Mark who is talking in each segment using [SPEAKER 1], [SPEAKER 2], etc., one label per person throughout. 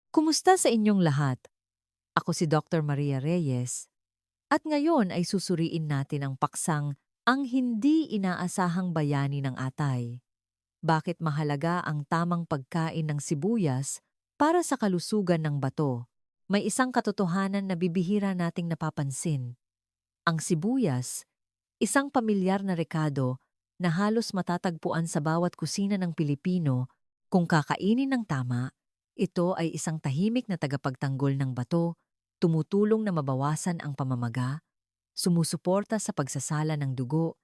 [SPEAKER 1] Kumusta sa inyong lahat? Ako si Dr. Maria Reyes at ngayon ay susuriin natin ang paksang ang hindi inaasahang bayani ng atay. Bakit mahalaga ang tamang pagkain ng sibuyas para sa kalusugan ng bato? May isang katotohanan na bibihira nating napapansin. Ang sibuyas, isang pamilyar na rekado na halos matatagpuan sa bawat kusina ng Pilipino, kung kakainin ng tama, ito ay isang tahimik na tagapagtanggol ng bato, tumutulong na mabawasan ang pamamaga, sumusuporta sa pagsasala ng dugo,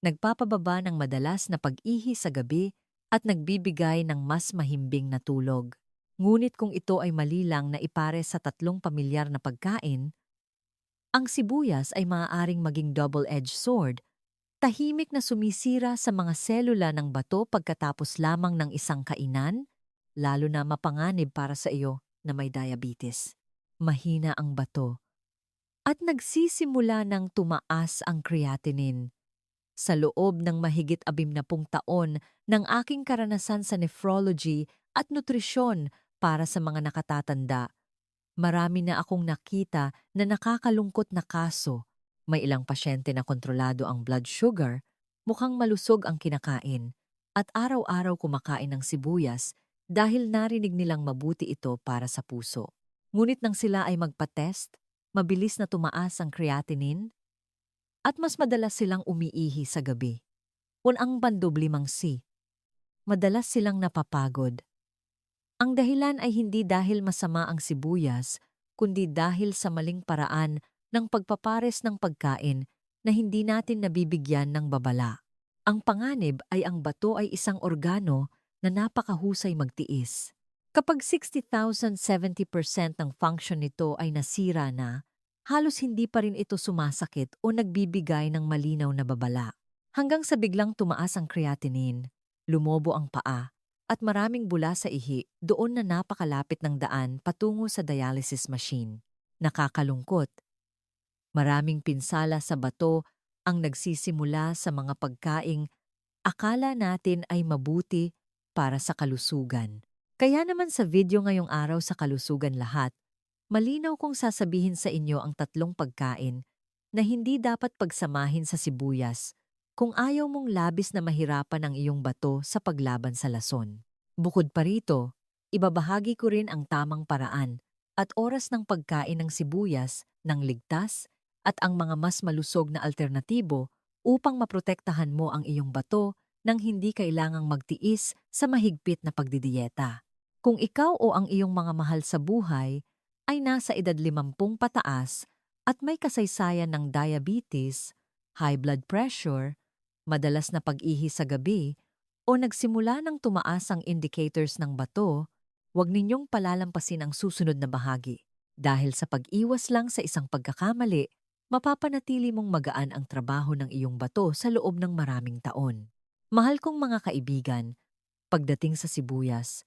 [SPEAKER 1] nagpapababa ng madalas na pag-ihi sa gabi at nagbibigay ng mas mahimbing na tulog. Ngunit kung ito ay mali lang na ipare sa tatlong pamilyar na pagkain, ang sibuyas ay maaaring maging double-edged sword, tahimik na sumisira sa mga selula ng bato pagkatapos lamang ng isang kainan, lalo na mapanganib para sa iyo na may diabetes. Mahina ang bato at nagsisimula ng tumaas ang creatinine. Sa loob ng mahigit 60 taon ng aking karanasan sa nephrology at nutrisyon para sa mga nakatatanda, marami na akong nakita na nakakalungkot na kaso. May ilang pasyente na kontrolado ang blood sugar, mukhang malusog ang kinakain, at araw-araw kumakain ng sibuyas dahil narinig nilang mabuti ito para sa puso. Ngunit nang sila ay magpa-test, mabilis na tumaas ang creatinine at mas madalas silang umiihi sa gabi. Ang bandoblimang C. Madalas silang napapagod. Ang dahilan ay hindi dahil masama ang sibuyas, kundi dahil sa maling paraan ng pagpapares ng pagkain na hindi natin nabibigyan ng babala. Ang panganib ay ang bato ay isang organo na napakahusay magtiis. Kapag 60,070% ng function nito ay nasira na, halos hindi pa rin ito sumasakit o nagbibigay ng malinaw na babala. Hanggang sa biglang tumaas ang creatinine, lumobo ang paa, at maraming bula sa ihi doon na napakalapit ng daan patungo sa dialysis machine. Nakakalungkot. Maraming pinsala sa bato ang nagsisimula sa mga pagkaing akala natin ay mabuti para sa kalusugan. Kaya naman sa video ngayong araw sa Kalusugan Lahat, malinaw kong sasabihin sa inyo ang tatlong pagkain na hindi dapat pagsamahin sa sibuyas kung ayaw mong labis na mahirapan ang iyong bato sa paglaban sa lason. Bukod pa rito, ibabahagi ko rin ang tamang paraan at oras ng pagkain ng sibuyas ng ligtas at ang mga mas malusog na alternatibo upang maprotektahan mo ang iyong bato nang hindi kailangang magtiis sa mahigpit na pagdidiyeta. Kung ikaw o ang iyong mga mahal sa buhay ay nasa edad 50 pataas at may kasaysayan ng diabetes, high blood pressure, madalas na pag-ihi sa gabi, o nagsimula ng tumaas ang indicators ng bato, huwag ninyong palalampasin ang susunod na bahagi. Dahil sa pag-iwas lang sa isang pagkakamali, mapapanatili mong magaan ang trabaho ng iyong bato sa loob ng maraming taon. Mahal kong mga kaibigan, pagdating sa sibuyas,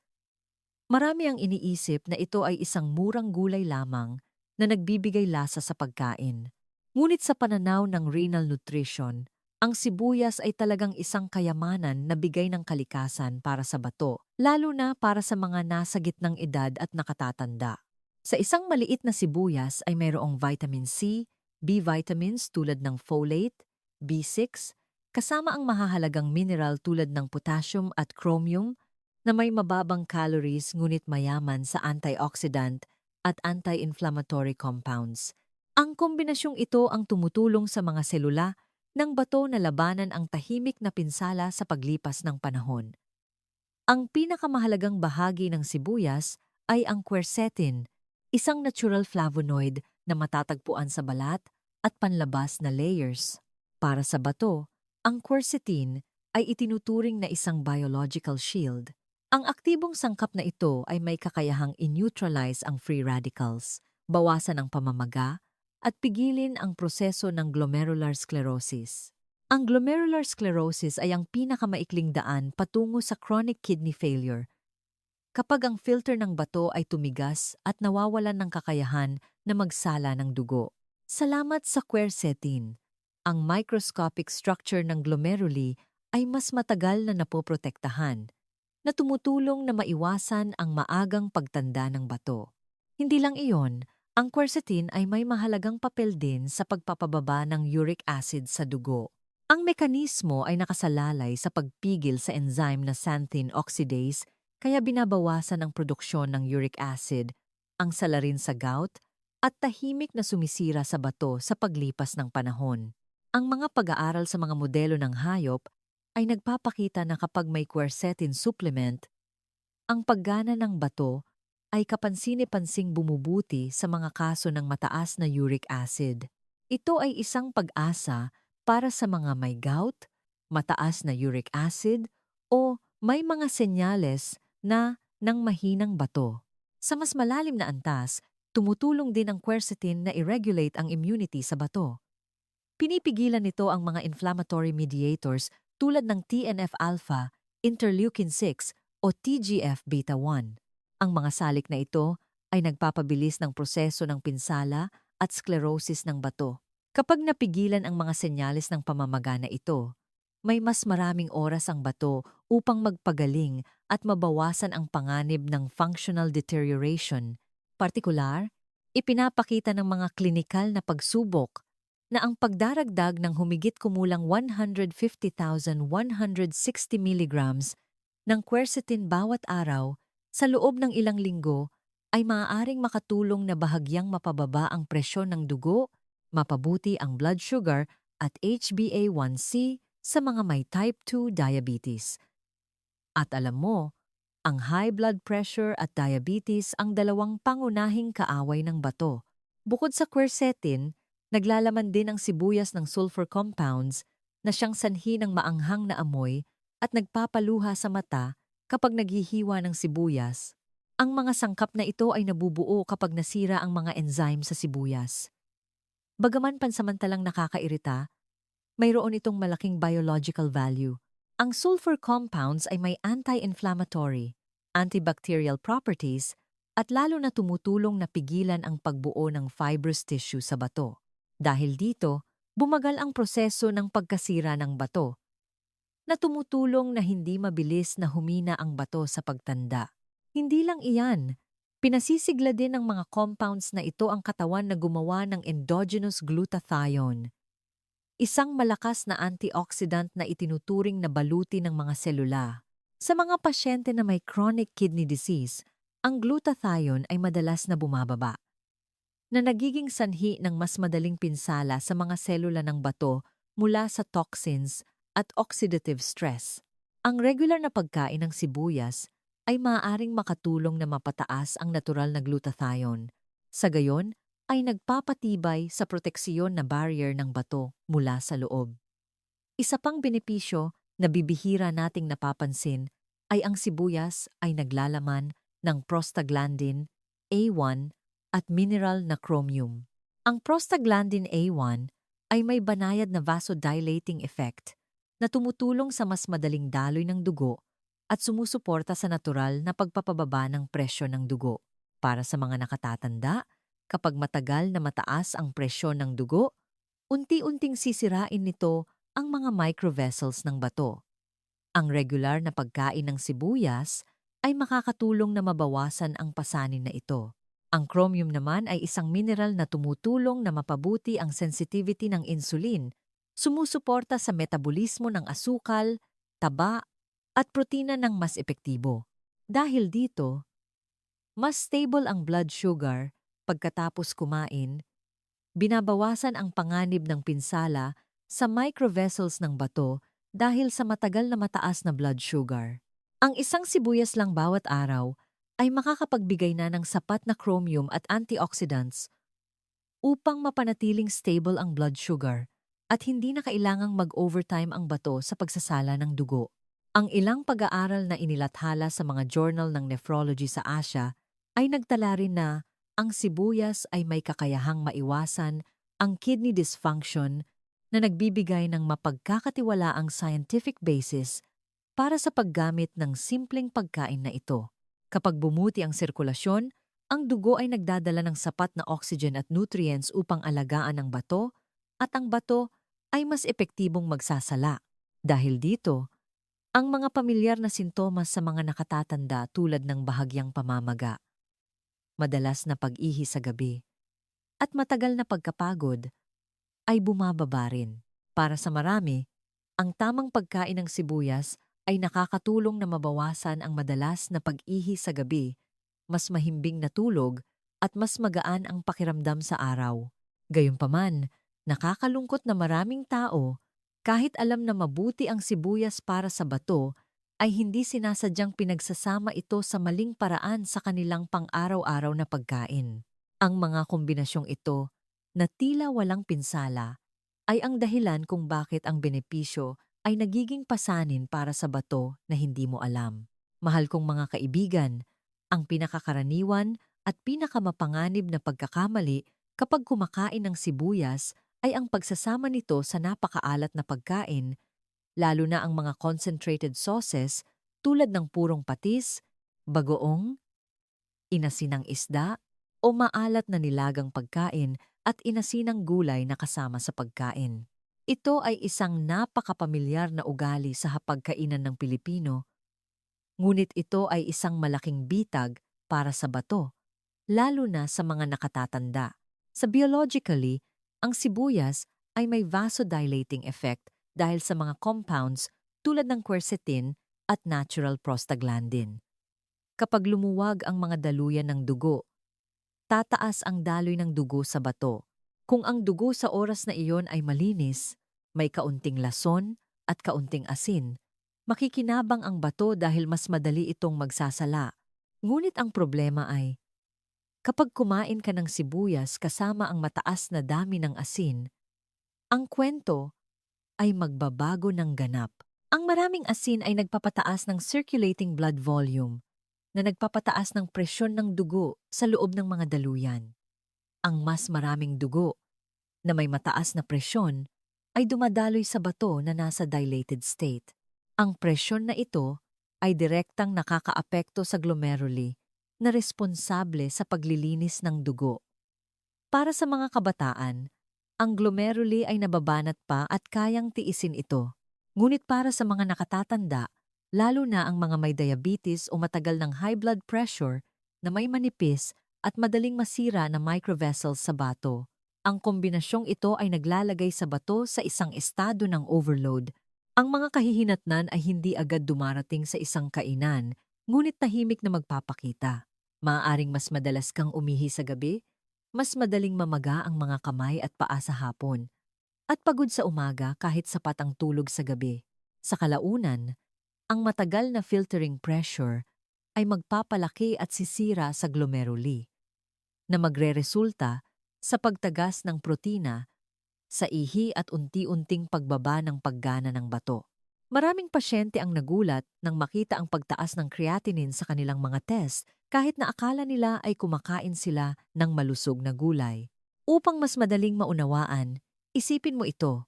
[SPEAKER 1] marami ang iniisip na ito ay isang murang gulay lamang na nagbibigay lasa sa pagkain. Ngunit sa pananaw ng renal nutrition, ang sibuyas ay talagang isang kayamanan na bigay ng kalikasan para sa bato, lalo na para sa mga nasa gitnang edad at nakatatanda. Sa isang maliit na sibuyas ay mayroong vitamin C, B vitamins tulad ng folate, B6, kasama ang mahahalagang mineral tulad ng potassium at chromium na may mababang calories ngunit mayaman sa antioxidant at anti-inflammatory compounds. Ang kombinasyong ito ang tumutulong sa mga selula ng bato na labanan ang tahimik na pinsala sa paglipas ng panahon. Ang pinakamahalagang bahagi ng sibuyas ay ang quercetin, isang natural flavonoid na matatagpuan sa balat at panlabas na layers. Para sa bato, ang quercetin ay itinuturing na isang biological shield. Ang aktibong sangkap na ito ay may kakayahang in-neutralize ang free radicals, bawasan ang pamamaga, at pigilin ang proseso ng glomerular sclerosis. Ang glomerular sclerosis ay ang pinakamaikling daan patungo sa chronic kidney failure. Kapag ang filter ng bato ay tumigas at nawawalan ng kakayahan na magsala ng dugo. Salamat sa quercetin, ang microscopic structure ng glomeruli ay mas matagal na napoprotektahan. na tumutulong na maiwasan ang maagang pagtanda ng bato. Hindi lang iyon, ang quercetin ay may mahalagang papel din sa pagpapababa ng uric acid sa dugo. Ang mekanismo ay nakasalalay sa pagpigil sa enzyme na xanthine oxidase kaya binabawasan ang produksyon ng uric acid, ang salarin sa gout, at tahimik na sumisira sa bato sa paglipas ng panahon. Ang mga pag-aaral sa mga modelo ng hayop ay nagpapakita na kapag may quercetin supplement, ang paggana ng bato ay kapansin-pansing bumubuti sa mga kaso ng mataas na uric acid. Ito ay isang pag-asa para sa mga may gout, mataas na uric acid, o may mga senyales na ng mahinang bato. Sa mas malalim na antas, tumutulong din ang quercetin na i-regulate ang immunity sa bato. Pinipigilan nito ang mga inflammatory mediators tulad ng TNF-alpha, interleukin-6 o TGF-beta 1. Ang mga salik na ito ay nagpapabilis ng proseso ng pinsala at sclerosis ng bato. Kapag napigilan ang mga senyales ng pamamaga na ito, may mas maraming oras ang bato upang magpagaling at mabawasan ang panganib ng functional deterioration. Partikular, ipinapakita ng mga klinikal na pagsubok na ang pagdaragdag ng humigit kumulang 150,160 milligrams ng quercetin bawat araw sa loob ng ilang linggo ay maaaring makatulong na bahagyang mapababa ang presyon ng dugo, mapabuti ang blood sugar at HbA1c sa mga may type 2 diabetes. At alam mo, ang high blood pressure at diabetes ang dalawang pangunahing kaaway ng bato. Bukod sa quercetin, naglalaman din ang sibuyas ng sulfur compounds na siyang sanhi ng maanghang na amoy at nagpapaluha sa mata kapag naghihiwa ng sibuyas. Ang mga sangkap na ito ay nabubuo kapag nasira ang mga enzyme sa sibuyas. Bagaman pansamantalang nakakairita, mayroon itong malaking biological value. Ang sulfur compounds ay may anti-inflammatory, antibacterial properties at lalo na tumutulong na pigilan ang pagbuo ng fibrous tissue sa bato. Dahil dito, bumagal ang proseso ng pagkasira ng bato, na tumutulong na hindi mabilis na humina ang bato sa pagtanda. Hindi lang iyan, pinasisigla din ng mga compounds na ito ang katawan na gumawa ng endogenous glutathione, isang malakas na antioxidant na itinuturing na baluti ng mga selula. Sa mga pasyente na may chronic kidney disease, ang glutathione ay madalas na bumababa, na nagiging sanhi ng mas madaling pinsala sa mga selula ng bato mula sa toxins at oxidative stress. Ang regular na pagkain ng sibuyas ay maaaring makatulong na mapataas ang natural na glutathione. Sa gayon, ay nagpapatibay sa proteksiyon na barrier ng bato mula sa loob. Isa pang benepisyo na bibihira nating napapansin ay ang sibuyas ay naglalaman ng prostaglandin A1 at mineral na chromium. Ang prostaglandin A1 ay may banayad na vasodilating effect na tumutulong sa mas madaling daloy ng dugo at sumusuporta sa natural na pagpapababa ng presyon ng dugo. Para sa mga nakatatanda, kapag matagal na mataas ang presyon ng dugo, unti-unting sisirain nito ang mga microvessels ng bato. Ang regular na pagkain ng sibuyas ay makakatulong na mabawasan ang pasanin na ito. Ang chromium naman ay isang mineral na tumutulong na mapabuti ang sensitivity ng insulin, sumusuporta sa metabolismo ng asukal, taba, at protina ng mas epektibo. Dahil dito, mas stable ang blood sugar pagkatapos kumain, binabawasan ang panganib ng pinsala sa microvessels ng bato dahil sa matagal na mataas na blood sugar. Ang isang sibuyas lang bawat araw ay makakapagbigay na ng sapat na chromium at antioxidants upang mapanatiling stable ang blood sugar at hindi na kailangang mag-overtime ang bato sa pagsasala ng dugo. Ang ilang pag-aaral na inilathala sa mga journal ng nephrology sa Asia ay nagtala rin na ang sibuyas ay may kakayahang maiwasan ang kidney dysfunction na nagbibigay ng mapagkakatiwalaang scientific basis para sa paggamit ng simpleng pagkain na ito. Kapag bumuti ang sirkulasyon, ang dugo ay nagdadala ng sapat na oxygen at nutrients upang alagaan ang bato at ang bato ay mas epektibong magsasala. Dahil dito, Ang mga pamilyar na sintomas sa mga nakatatanda tulad ng bahagyang pamamaga, madalas na pag-ihi sa gabi, at matagal na pagkapagod ay bumababa rin. Para sa marami, ang tamang pagkain ng sibuyas ay nakakatulong na mabawasan ang madalas na pag-ihi sa gabi, mas mahimbing na tulog, at mas magaan ang pakiramdam sa araw. Gayunpaman, nakakalungkot na maraming tao, kahit alam na mabuti ang sibuyas para sa bato, ay hindi sinasadyang pinagsasama ito sa maling paraan sa kanilang pang-araw-araw na pagkain. Ang mga kombinasyong ito, na tila walang pinsala, ay ang dahilan kung bakit ang benepisyo ay nagiging pasanin para sa bato na hindi mo alam. Mahal kong mga kaibigan, ang pinakakaraniwan at pinakamapanganib na pagkakamali kapag kumakain ng sibuyas ay ang pagsasama nito sa napakaalat na pagkain, lalo na ang mga concentrated sauces tulad ng purong patis, bagoong, inasinang isda, o maalat na nilagang pagkain at inasinang gulay na kasama sa pagkain. Ito ay isang napakapamilyar na ugali sa hapagkainan ng Pilipino, ngunit ito ay isang malaking bitag para sa bato, lalo na sa mga nakatatanda. Sa biologically, ang sibuyas ay may vasodilating effect dahil sa mga compounds tulad ng quercetin at natural prostaglandin. Kapag lumuwag ang mga daluyan ng dugo, tataas ang daloy ng dugo sa bato. Kung ang dugo sa oras na iyon ay malinis, may kaunting lason at kaunting asin, makikinabang ang bato dahil mas madali itong magsasala. Ngunit ang problema ay, kapag kumain ka ng sibuyas kasama ang mataas na dami ng asin, ang kwento ay magbabago ng ganap. Ang maraming asin ay nagpapataas ng circulating blood volume, na nagpapataas ng presyon ng dugo sa loob ng mga daluyan. Ang mas maraming dugo na may mataas na presyon ay dumadaloy sa bato na nasa dilated state. Ang presyon na ito ay direktang nakakaapekto sa glomeruli na responsable sa paglilinis ng dugo. Para sa mga kabataan, ang glomeruli ay nababanat pa at kayang tiisin ito. Ngunit para sa mga nakatatanda, lalo na ang mga may diabetes o matagal ng high blood pressure na may manipis at madaling masira na microvessels sa bato, ang kombinasyong ito ay naglalagay sa bato sa isang estado ng overload. Ang mga kahihinatnan ay hindi agad dumarating sa isang kainan, ngunit tahimik na magpapakita. Maaaring mas madalas kang umihi sa gabi, mas madaling mamaga ang mga kamay at paa sa hapon, at pagod sa umaga kahit sapat ang tulog sa gabi. Sa kalaunan, ang matagal na filtering pressure ay magpapalaki at sisira sa glomeruli, na magreresulta sa pagtagas ng protina sa ihi at unti-unting pagbaba ng paggana ng bato. Maraming pasyente ang nagulat nang makita ang pagtaas ng creatinine sa kanilang mga test kahit na akala nila ay kumakain sila ng malusog na gulay. Upang mas madaling maunawaan, isipin mo ito.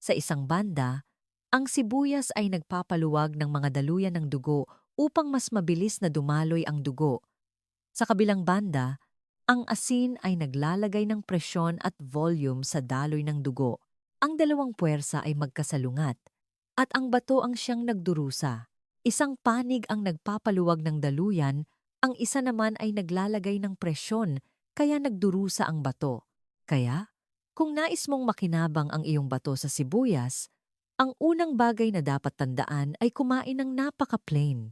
[SPEAKER 1] Sa isang banda, ang sibuyas ay nagpapaluwag ng mga daluyan ng dugo upang mas mabilis na dumaloy ang dugo. Sa kabilang banda, ang asin ay naglalagay ng presyon at volume sa daloy ng dugo. Ang dalawang puwersa ay magkasalungat, at ang bato ang siyang nagdurusa. Isang panig ang nagpapaluwag ng daluyan, ang isa naman ay naglalagay ng presyon, kaya nagdurusa ang bato. Kaya, kung nais mong makinabang ang iyong bato sa sibuyas, ang unang bagay na dapat tandaan ay kumain ng napaka-plain.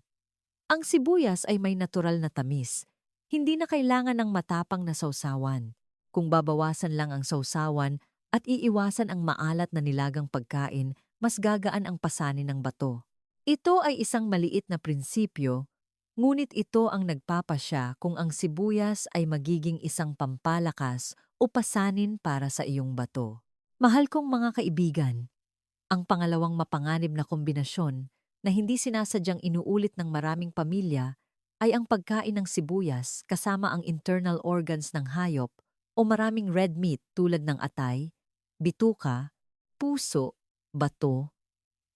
[SPEAKER 1] Ang sibuyas ay may natural na tamis. Hindi na kailangan ng matapang na sausawan. Kung babawasan lang ang sausawan at iiwasan ang maalat na nilagang pagkain, mas gagaan ang pasanin ng bato. Ito ay isang maliit na prinsipyo, ngunit ito ang nagpapasya kung ang sibuyas ay magiging isang pampalakas o pasanin para sa iyong bato. Mahal kong mga kaibigan, ang pangalawang mapanganib na kombinasyon na hindi sinasadyang inuulit ng maraming pamilya ay ang pagkain ng sibuyas kasama ang internal organs ng hayop o maraming red meat tulad ng atay, bituka, puso, bato,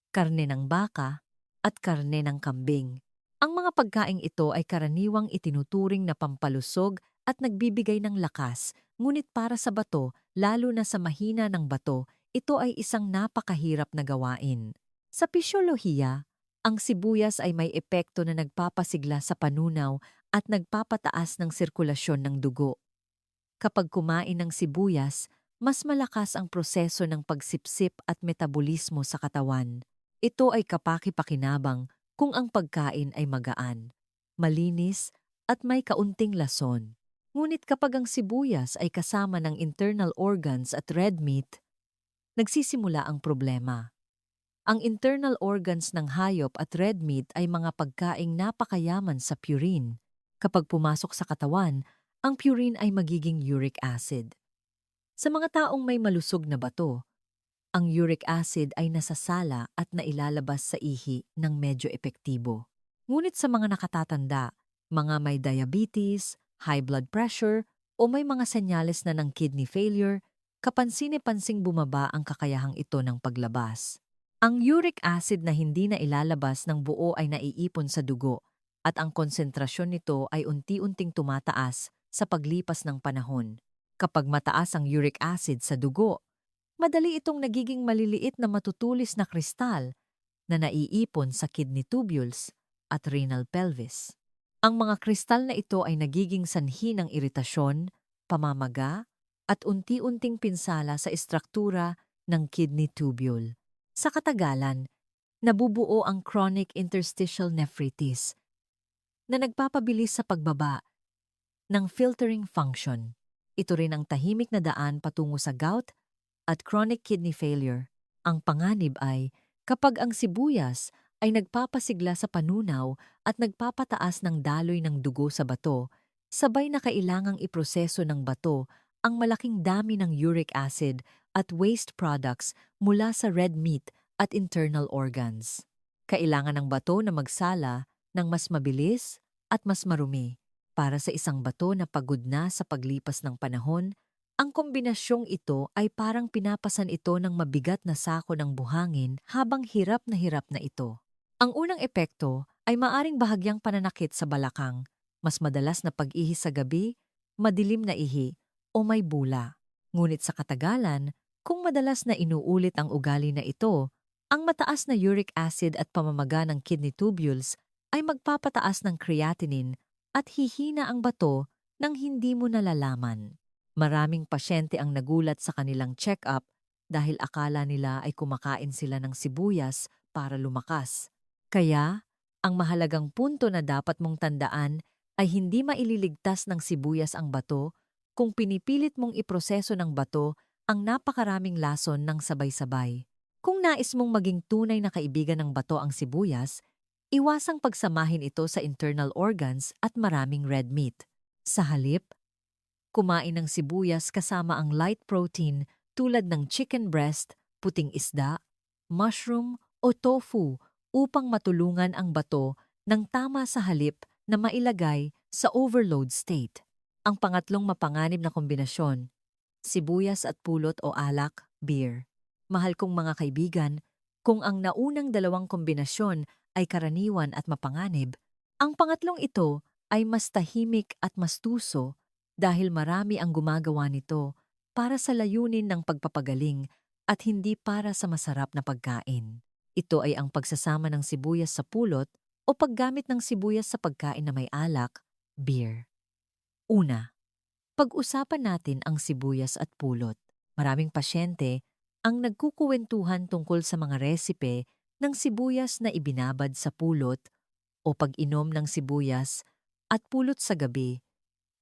[SPEAKER 1] karne ng baka, at karne ng kambing. Ang mga pagkaing ito ay karaniwang itinuturing na pampalusog at nagbibigay ng lakas, ngunit para sa bato, lalo na sa mahina ng bato, ito ay isang napakahirap na gawain. Sa pisyolohiya, Ang sibuyas ay may epekto na nagpapasigla sa panunaw at nagpapataas ng sirkulasyon ng dugo. Kapag kumain ng sibuyas, mas malakas ang proseso ng pagsipsip at metabolismo sa katawan. Ito ay kapaki-pakinabang kung ang pagkain ay magaan, malinis at may kaunting lason. Ngunit kapag ang sibuyas ay kasama ng internal organs at red meat, nagsisimula ang problema. Ang internal organs ng hayop at red meat ay mga pagkaing napakayaman sa purine. Kapag pumasok sa katawan, ang purine ay magiging uric acid. Sa mga taong may malusog na bato, ang uric acid ay nasasala at nailalabas sa ihi ng medyo epektibo. Ngunit sa mga nakatatanda, mga may diabetes, high blood pressure, o may mga senyales na ng kidney failure, kapansin-pansing bumaba ang kakayahang ito ng paglabas. Ang uric acid na hindi na ilalabas ng buo ay naiipon sa dugo at ang konsentrasyon nito ay unti-unting tumataas sa paglipas ng panahon. Kapag mataas ang uric acid sa dugo, madali itong nagiging maliliit na matutulis na kristal na naiipon sa kidney tubules at renal pelvis. Ang mga kristal na ito ay nagiging sanhi ng iritasyon, pamamaga, at unti-unting pinsala sa istruktura ng kidney tubule. Sa katagalan, nabubuo ang chronic interstitial nephritis na nagpapabilis sa pagbaba ng filtering function. Ito rin ang tahimik na daan patungo sa gout at chronic kidney failure. Ang panganib ay kapag ang sibuyas ay nagpapasigla sa panunaw at nagpapataas ng daloy ng dugo sa bato, sabay na kailangang iproseso ng bato ang malaking dami ng uric acid at waste products mula sa red meat at internal organs. Kailangan ng bato na magsala ng mas mabilis at mas marumi. Para sa isang bato na pagod na sa paglipas ng panahon, ang kombinasyong ito ay parang pinapasan ito ng mabigat na sako ng buhangin habang hirap na ito. Ang unang epekto ay maaring bahagyang pananakit sa balakang, mas madalas na pag-ihi sa gabi, madilim na ihi, o may bula. Ngunit sa katagalan, kung madalas na inuulit ang ugali na ito, ang mataas na uric acid at pamamaga ng kidney tubules ay magpapataas ng creatinine at hihina ang bato nang hindi mo nalalaman. Maraming pasyente ang nagulat sa kanilang check-up dahil akala nila ay kumakain sila ng sibuyas para lumakas. Kaya, ang mahalagang punto na dapat mong tandaan ay hindi maililigtas ng sibuyas ang bato kung pinipilit mong iproseso ng bato ang napakaraming lason ng sabay-sabay. Kung nais mong maging tunay na kaibigan ng bato ang sibuyas, iwasang pagsamahin ito sa internal organs at maraming red meat. Sa halip, kumain ng sibuyas kasama ang light protein tulad ng chicken breast, puting isda, mushroom o tofu upang matulungan ang bato ng tama sa halip na mailagay sa overload state. Ang pangatlong mapanganib na kombinasyon, sibuyas at pulot o alak, beer. Mahal kong mga kaibigan, kung ang naunang dalawang kombinasyon ay karaniwan at mapanganib, ang pangatlong ito ay mas tahimik at mas tuso dahil marami ang gumagawa nito para sa layunin ng pagpapagaling at hindi para sa masarap na pagkain. Ito ay ang pagsasama ng sibuyas sa pulot o paggamit ng sibuyas sa pagkain na may alak, beer. Una, pag-usapan natin ang sibuyas at pulot. Maraming pasyente ang nagkukuwentuhan tungkol sa mga resipe ng sibuyas na ibinabad sa pulot o pag-inom ng sibuyas at pulot sa gabi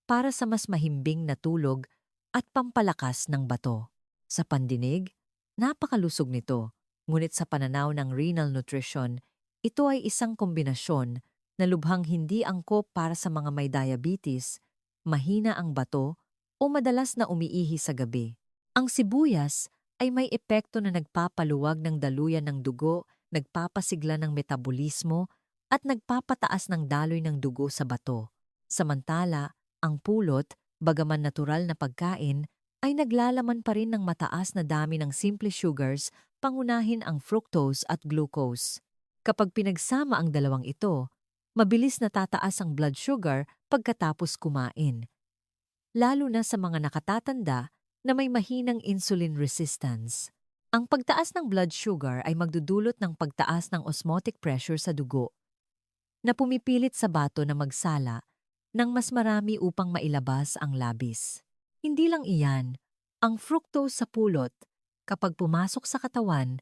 [SPEAKER 1] para sa mas mahimbing na tulog at pampalakas ng bato. Sa pandinig, napakalusog nito, ngunit sa pananaw ng renal nutrition, ito ay isang kombinasyon na lubhang hindi angkop para sa mga may diabetes, mahina ang bato, o madalas na umiihi sa gabi. Ang sibuyas ay may epekto na nagpapaluwag ng daluyan ng dugo, nagpapasigla ng metabolismo, at nagpapataas ng daloy ng dugo sa bato. Samantala, ang pulot, bagaman natural na pagkain, ay naglalaman pa rin ng mataas na dami ng simple sugars, pangunahin ang fructose at glucose. Kapag pinagsama ang dalawang ito, mabilis na tataas ang blood sugar pagkatapos kumain, lalo na sa mga nakatatanda na may mahinang insulin resistance. Ang pagtaas ng blood sugar ay magdudulot ng pagtaas ng osmotic pressure sa dugo na pumipilit sa bato na magsala ng mas marami upang mailabas ang labis. Hindi lang iyan, ang fructose sa pulot, kapag pumasok sa katawan,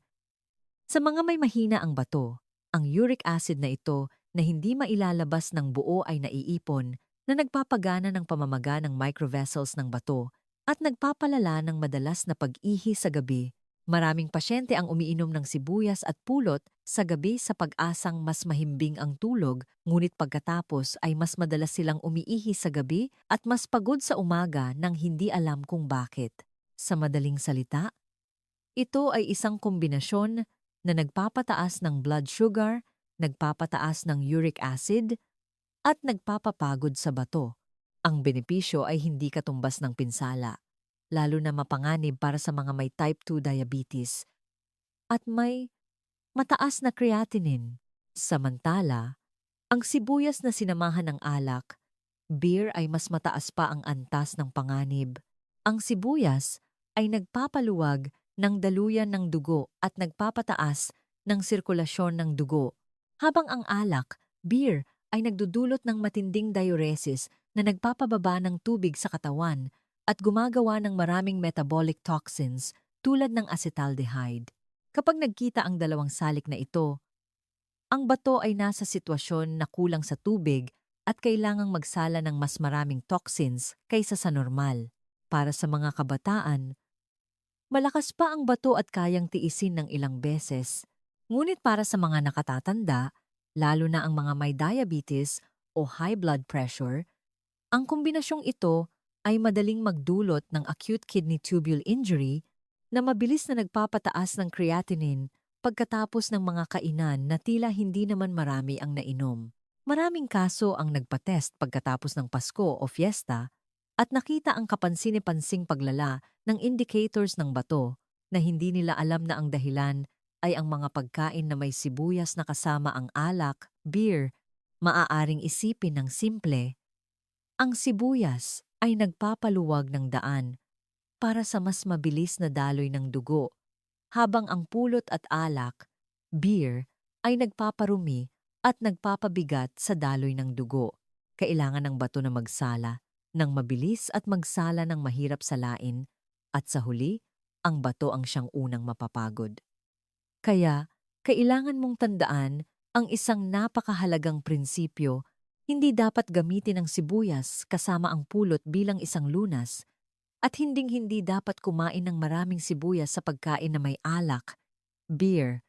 [SPEAKER 1] sa mga may mahina ang bato, ang uric acid na ito na hindi mailalabas ng buo ay naiipon na nagpapagana ng pamamaga ng microvessels ng bato at nagpapalala ng madalas na pag-ihi sa gabi. Maraming pasyente ang umiinom ng sibuyas at pulot sa gabi sa pag-asang mas mahimbing ang tulog, ngunit pagkatapos ay mas madalas silang umiihi sa gabi at mas pagod sa umaga nang hindi alam kung bakit. Sa madaling salita, ito ay isang kombinasyon na nagpapataas ng blood sugar, nagpapataas ng uric acid, at nagpapapagod sa bato. Ang benepisyo ay hindi katumbas ng pinsala, lalo na mapanganib para sa mga may type 2 diabetes at may mataas na creatinine. Samantala, ang sibuyas na sinamahan ng alak, beer ay mas mataas pa ang antas ng panganib. Ang sibuyas ay nagpapaluwag ng daluyan ng dugo at nagpapataas ng sirkulasyon ng dugo, habang ang alak, beer, ay nagdudulot ng matinding diuresis na nagpapababa ng tubig sa katawan at gumagawa ng maraming metabolic toxins tulad ng acetaldehyde. Kapag nagkita ang dalawang salik na ito, ang bato ay nasa sitwasyon na kulang sa tubig at kailangang magsala ng mas maraming toxins kaysa sa normal. Para sa mga kabataan, malakas pa ang bato at kayang tiisin ng ilang beses. Ngunit para sa mga nakatatanda, lalo na ang mga may diabetes o high blood pressure, ang kombinasyong ito ay madaling magdulot ng acute kidney tubule injury na mabilis na nagpapataas ng creatinine pagkatapos ng mga kainan na tila hindi naman marami ang nainom. Maraming kaso ang nagpatest pagkatapos ng Pasko o fiesta at nakita ang kapansin-pansing paglala ng indicators ng bato na hindi nila alam na ang dahilan ay ang mga pagkain na may sibuyas na kasama ang alak, beer. Maaaring isipin ng simple, ang sibuyas ay nagpapaluwag ng daan para sa mas mabilis na daloy ng dugo, habang ang pulot at alak, beer, ay nagpaparumi at nagpapabigat sa daloy ng dugo. Kailangan ng bato na magsala ng mabilis at magsala ng mahirap salain, at sa huli, ang bato ang siyang unang mapapagod. Kaya, kailangan mong tandaan ang isang napakahalagang prinsipyo. Hindi dapat gamitin ang sibuyas kasama ang pulot bilang isang lunas, at hinding-hindi dapat kumain ng maraming sibuyas sa pagkain na may alak, beer,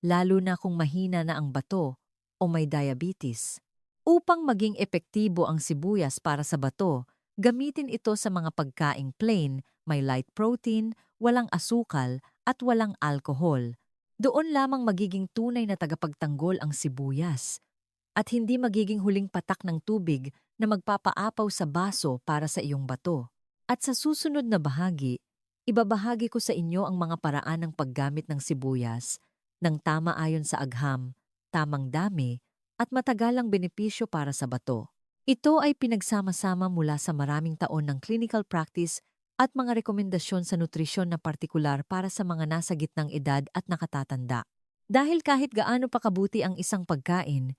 [SPEAKER 1] lalo na kung mahina na ang bato o may diabetes. Upang maging epektibo ang sibuyas para sa bato, gamitin ito sa mga pagkaing plain, may light protein, walang asukal at walang alkohol. Doon lamang magiging tunay na tagapagtanggol ang sibuyas at hindi magiging huling patak ng tubig na magpapaapaw sa baso para sa iyong bato. At sa susunod na bahagi, ibabahagi ko sa inyo ang mga paraan ng paggamit ng sibuyas ng tama ayon sa agham, tamang dami, at matagalang benepisyo para sa bato. Ito ay pinagsama-sama mula sa maraming taon ng clinical practice at mga rekomendasyon sa nutrisyon na partikular para sa mga nasa gitnang edad at nakatatanda. Dahil kahit gaano pa kabuti ang isang pagkain,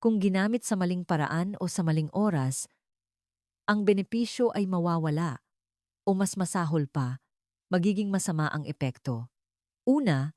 [SPEAKER 1] kung ginamit sa maling paraan o sa maling oras, ang benepisyo ay mawawala o mas masahol pa, magiging masama ang epekto. Una,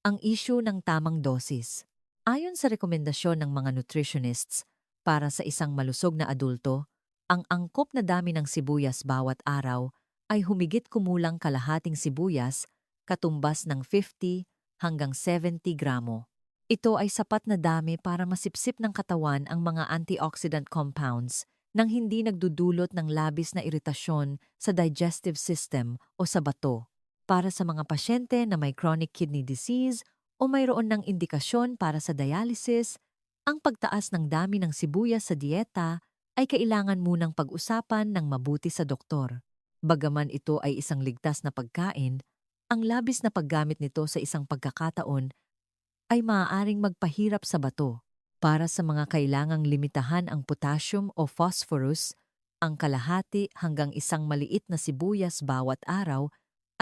[SPEAKER 1] ang issue ng tamang dosis. Ayon sa rekomendasyon ng mga nutritionists, para sa isang malusog na adulto, ang angkop na dami ng sibuyas bawat araw ay humigit kumulang kalahating sibuyas, katumbas ng 50 hanggang 70 gramo. Ito ay sapat na dami para masipsip ng katawan ang mga antioxidant compounds nang hindi nagdudulot ng labis na iritasyon sa digestive system o sa bato. Para sa mga pasyente na may chronic kidney disease o mayroon ng indikasyon para sa dialysis, ang pagtaas ng dami ng sibuyas sa dieta ay kailangan munang pag-usapan ng mabuti sa doktor. Bagaman ito ay isang ligtas na pagkain, ang labis na paggamit nito sa isang pagkakataon ay maaaring magpahirap sa bato. Para sa mga kailangang limitahan ang potassium o phosphorus, ang kalahati hanggang isang maliit na sibuyas bawat araw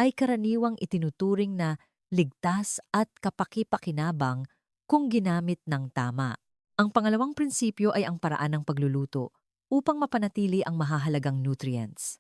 [SPEAKER 1] ay karaniwang itinuturing na ligtas at kapaki-pakinabang kung ginamit ng tama. Ang pangalawang prinsipyo ay ang paraan ng pagluluto upang mapanatili ang mahahalagang nutrients.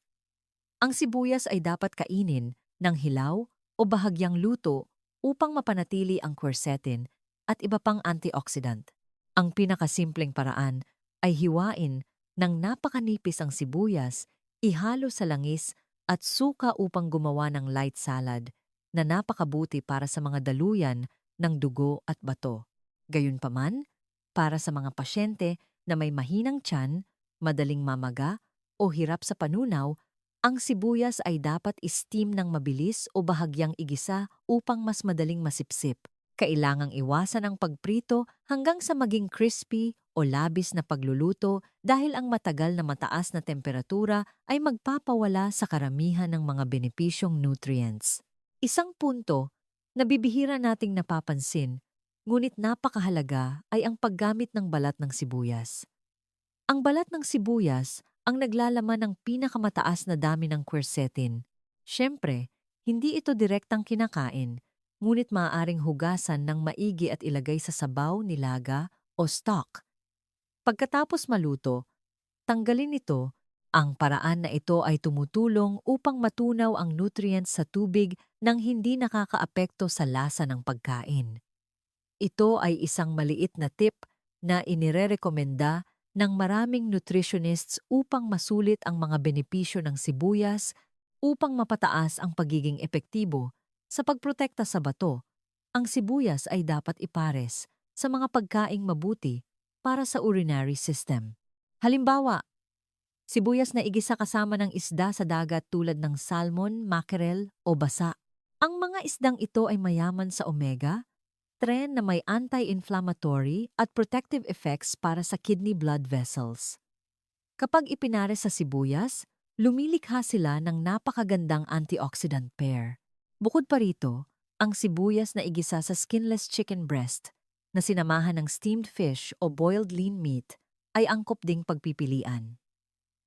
[SPEAKER 1] Ang sibuyas ay dapat kainin ng hilaw o bahagyang luto upang mapanatili ang quercetin at iba pang antioxidant. Ang pinakasimpleng paraan ay hiwain ng napakanipis ang sibuyas, ihalo sa langis at suka upang gumawa ng light salad na napakabuti para sa mga daluyan ng dugo at bato. Gayunpaman, para sa mga pasyente na may mahinang tiyan, madaling mamaga o hirap sa panunaw, ang sibuyas ay dapat steam ng mabilis o bahagyang igisa upang mas madaling masipsip. Kailangang iwasan ang pagprito hanggang sa maging crispy o labis na pagluluto dahil ang matagal na mataas na temperatura ay magpapawala sa karamihan ng mga benepisyong nutrients. Isang punto na bibihira nating napapansin, ngunit napakahalaga ay ang paggamit ng balat ng sibuyas. Ang balat ng sibuyas ang naglalaman ng pinakamataas na dami ng quercetin. Siyempre, hindi ito direktang kinakain, ngunit maaaring hugasan ng maigi at ilagay sa sabaw, nilaga o stock. Pagkatapos maluto, tanggalin ito. Ang paraan na ito ay tumutulong upang matunaw ang nutrients sa tubig nang hindi nakakaapekto sa lasa ng pagkain. Ito ay isang maliit na tip na inirerekomenda ng maraming nutritionists upang masulit ang mga benepisyo ng sibuyas upang mapataas ang pagiging epektibo sa pagprotekta sa bato. Ang sibuyas ay dapat ipares sa mga pagkaing mabuti para sa urinary system. Halimbawa, sibuyas na igisa kasama ng isda sa dagat tulad ng salmon, mackerel o basa. Ang mga isdang ito ay mayaman sa omega, na may anti-inflammatory at protective effects para sa kidney blood vessels. Kapag ipinares sa sibuyas, lumilikha sila ng napakagandang antioxidant pair. Bukod pa rito, ang sibuyas na igisa sa skinless chicken breast na sinamahan ng steamed fish o boiled lean meat ay angkop ding pagpipilian.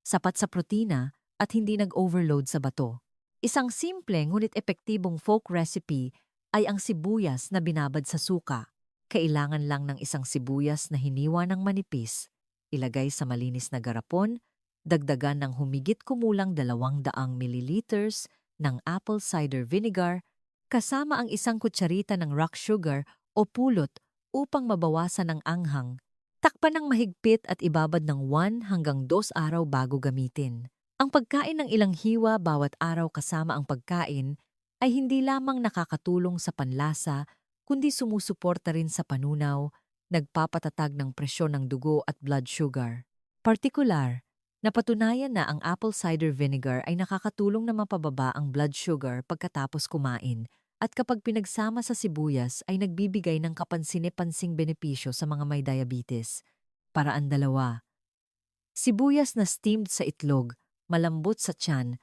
[SPEAKER 1] Sapat sa protina at hindi nag-overload sa bato. Isang simple ngunit epektibong folk recipe ay ang sibuyas na binabad sa suka. Kailangan lang ng isang sibuyas na hiniwa ng manipis, ilagay sa malinis na garapon, dagdagan ng humigit kumulang 200 milliliters ng apple cider vinegar, kasama ang isang kutsarita ng rock sugar o pulot upang mabawasan ang anghang. Takpan ng mahigpit at ibabad ng 1 hanggang 2 araw bago gamitin. Ang pagkain ng ilang hiwa bawat araw kasama ang pagkain ay hindi lamang nakakatulong sa panlasa, kundi sumusuporta rin sa panunaw, nagpapatatag ng presyon ng dugo at blood sugar. Partikular, napatunayan na ang apple cider vinegar ay nakakatulong na mapababa ang blood sugar pagkatapos kumain at kapag pinagsama sa sibuyas ay nagbibigay ng kapansin-pansing benepisyo sa mga may diabetes. Paraan 2. Sibuyas na steamed sa itlog, malambot sa tiyan,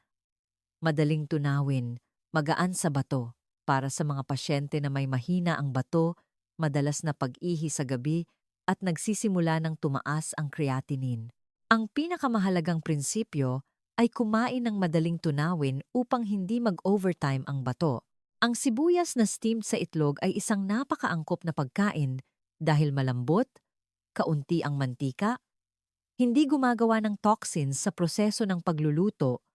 [SPEAKER 1] madaling tunawin, magaan sa bato. Para sa mga pasyente na may mahina ang bato, madalas na pag-ihi sa gabi at nagsisimula ng tumaas ang creatinine. Ang pinakamahalagang prinsipyo ay kumain ng madaling tunawin upang hindi mag-overtime ang bato. Ang sibuyas na steamed sa itlog ay isang napakaangkop na pagkain dahil malambot, kaunti ang mantika, hindi gumagawa ng toxins sa proseso ng pagluluto,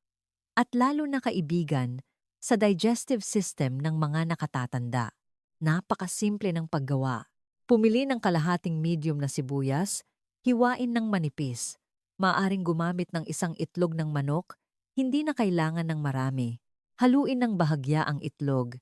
[SPEAKER 1] at lalo na kaibigan sa digestive system ng mga nakatatanda. Napakasimple ng paggawa. Pumili ng kalahating medium na sibuyas, hiwain ng manipis. Maaring gumamit ng isang itlog ng manok, hindi na kailangan ng marami. Haluin ng bahagya ang itlog,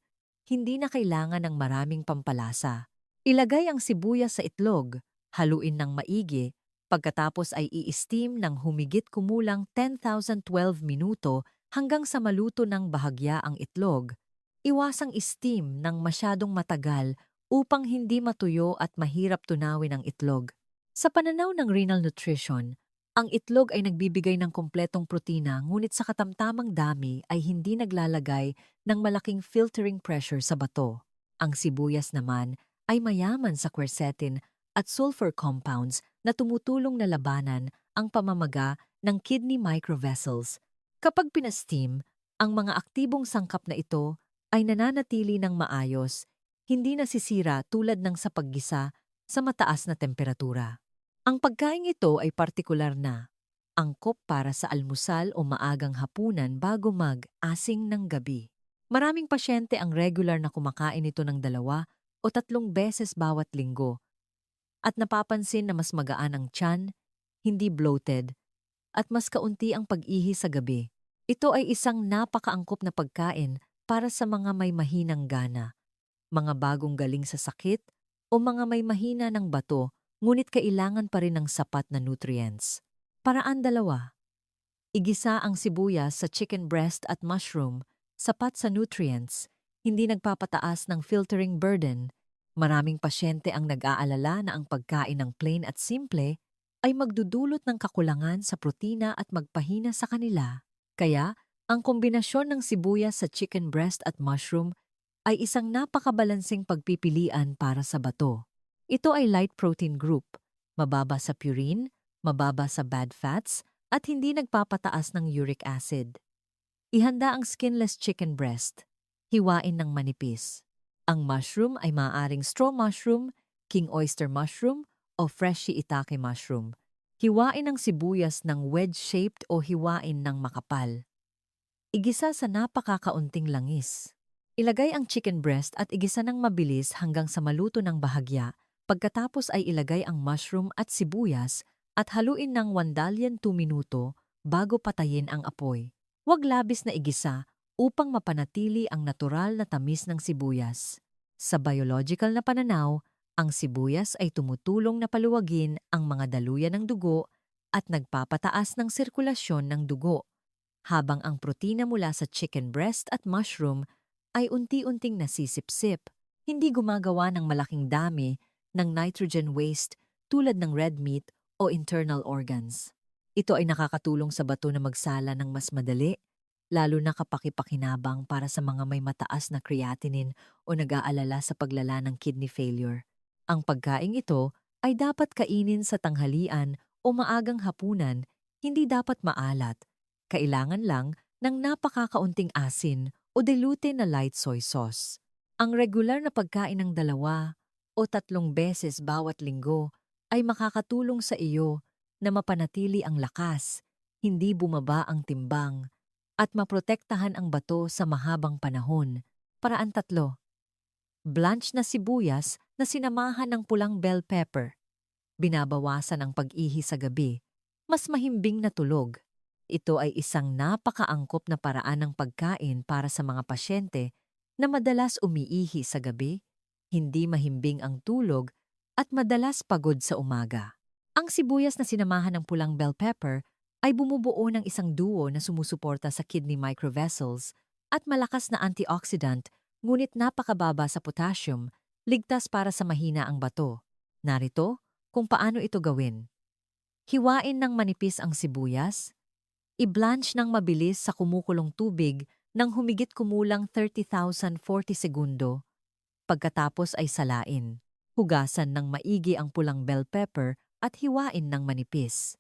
[SPEAKER 1] hindi na kailangan ng maraming pampalasa. Ilagay ang sibuyas sa itlog, haluin ng maigi, pagkatapos ay i-steam ng humigit kumulang 10,012 minuto hanggang sa maluto ng bahagya ang itlog. Iwasang steam ng masyadong matagal upang hindi matuyo at mahirap tunawin ang itlog. Sa pananaw ng renal nutrition, ang itlog ay nagbibigay ng kompletong protina ngunit sa katamtamang dami ay hindi naglalagay ng malaking filtering pressure sa bato. Ang sibuyas naman ay mayaman sa quercetin at sulfur compounds na tumutulong na labanan ang pamamaga ng kidney microvessels. Kapag pinasteam, ang mga aktibong sangkap na ito ay nananatili ng maayos, hindi nasisira tulad ng sa paggisa sa mataas na temperatura. Ang pagkain ito ay partikular na angkop para sa almusal o maagang hapunan bago mag-asing ng gabi. Maraming pasyente ang regular na kumakain ito ng 2 o 3 beses bawat linggo at napapansin na mas magaan ang tiyan, hindi bloated, at mas kaunti ang pag-ihi sa gabi. Ito ay isang napakaangkop na pagkain para sa mga may mahinang gana, mga bagong galing sa sakit, o mga may mahina ng bato ngunit kailangan pa rin ng sapat na nutrients. Paraan 2. Igisa ang sibuyas sa chicken breast at mushroom, sapat sa nutrients, hindi nagpapataas ng filtering burden. Maraming pasyente ang nag-aalala na ang pagkain ng plain at simple ay magdudulot ng kakulangan sa protina at magpahina sa kanila. Kaya, ang kombinasyon ng sibuyas sa chicken breast at mushroom ay isang napakabalansing pagpipilian para sa bato. Ito ay light protein group, mababa sa purine, mababa sa bad fats, at hindi nagpapataas ng uric acid. Ihanda ang skinless chicken breast. Hiwain ng manipis. Ang mushroom ay maaaring straw mushroom, king oyster mushroom, o fresh shiitake mushroom. Hiwain ang sibuyas ng wedge-shaped o hiwain ng makapal. Igisa sa napakakaunting langis. Ilagay ang chicken breast at igisa ng mabilis hanggang sa maluto ng bahagya. Pagkatapos ay ilagay ang mushroom at sibuyas at haluin ng 1 to 2 minuto bago patayin ang apoy. Huwag labis na igisa upang mapanatili ang natural na tamis ng sibuyas. Sa biological na pananaw, ang sibuyas ay tumutulong na paluwagin ang mga daluyan ng dugo at nagpapataas ng sirkulasyon ng dugo, habang ang protina mula sa chicken breast at mushroom ay unti-unting nasisipsip, hindi gumagawa ng malaking dami ng nitrogen waste tulad ng red meat o internal organs. Ito ay nakakatulong sa bato na magsala ng mas madali, lalo na kapakipakinabang para sa mga may mataas na creatinine o nag-aalala sa paglala ng kidney failure. Ang pagkaing ito ay dapat kainin sa tanghalian o maagang hapunan, hindi dapat maalat. Kailangan lang ng napakakaunting asin o dilute na light soy sauce. Ang regular na pagkain ng 2 o 3 beses bawat linggo ay makakatulong sa iyo na mapanatili ang lakas, hindi bumaba ang timbang, at maprotektahan ang bato sa mahabang panahon. Paraan 3. Blanch na sibuyas na sinamahan ng pulang bell pepper. Binabawasan ang pag-ihi sa gabi. Mas mahimbing na tulog. Ito ay isang napakaangkop na paraan ng pagkain para sa mga pasyente na madalas umiihi sa gabi, hindi mahimbing ang tulog, at madalas pagod sa umaga. Ang sibuyas na sinamahan ng pulang bell pepper ay bumubuo ng isang duo na sumusuporta sa kidney microvessels at malakas na antioxidant ngunit napakababa sa potassium, ligtas para sa mahina ang bato. Narito kung paano ito gawin. Hiwain ng manipis ang sibuyas, i-blanch ng mabilis sa kumukulong tubig ng humigit kumulang 30,040 segundo. Pagkatapos ay salain. Hugasan ng maigi ang pulang bell pepper at hiwain ng manipis.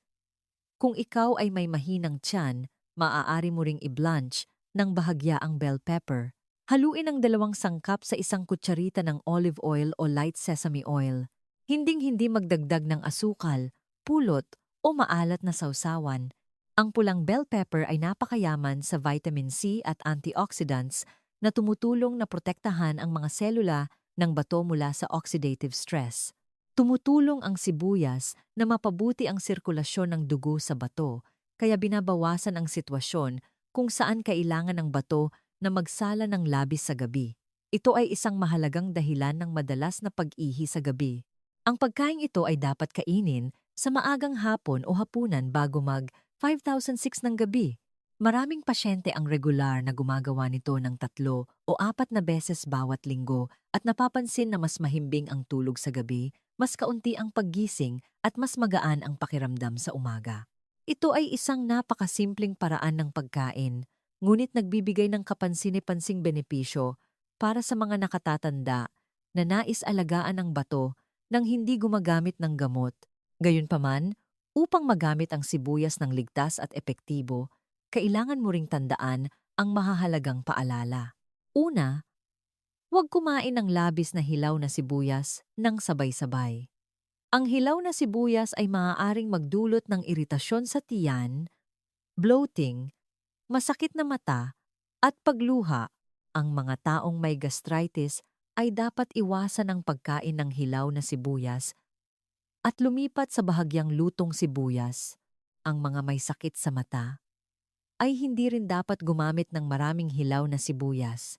[SPEAKER 1] Kung ikaw ay may mahinang tiyan, maaari mo ring i-blanch ng bahagya ang bell pepper. Haluin ang 2 sangkap sa 1 kutsarita ng olive oil o light sesame oil. Hinding-hindi magdagdag ng asukal, pulot o maalat na sausawan. Ang pulang bell pepper ay napakayaman sa vitamin C at antioxidants na tumutulong na protektahan ang mga selula ng bato mula sa oxidative stress. Tumutulong ang sibuyas na mapabuti ang sirkulasyon ng dugo sa bato, kaya binabawasan ang sitwasyon kung saan kailangan ng bato na magsala ng labis sa gabi. Ito ay isang mahalagang dahilan ng madalas na pag-ihi sa gabi. Ang pagkain ito ay dapat kainin sa maagang hapon o hapunan bago mag-5006 ng gabi. Maraming pasyente ang regular na gumagawa nito ng 3 o 4 beses bawat linggo at napapansin na mas mahimbing ang tulog sa gabi, mas kaunti ang paggising at mas magaan ang pakiramdam sa umaga. Ito ay isang napakasimpleng paraan ng pagkain, ngunit nagbibigay ng kapansin-pansing benepisyo para sa mga nakatatanda na nais alagaan ang bato nang hindi gumagamit ng gamot. Gayunpaman, upang magamit ang sibuyas ng ligtas at epektibo, kailangan mo ring tandaan ang mahahalagang paalala. Una, huwag kumain ng labis na hilaw na sibuyas ng sabay-sabay. Ang hilaw na sibuyas ay maaaring magdulot ng iritasyon sa tiyan, bloating, masakit na mata, at pagluha. Ang mga taong may gastritis ay dapat iwasan ang pagkain ng hilaw na sibuyas at lumipat sa bahagyang lutong sibuyas. Ang mga may sakit sa mata ay hindi rin dapat gumamit ng maraming hilaw na sibuyas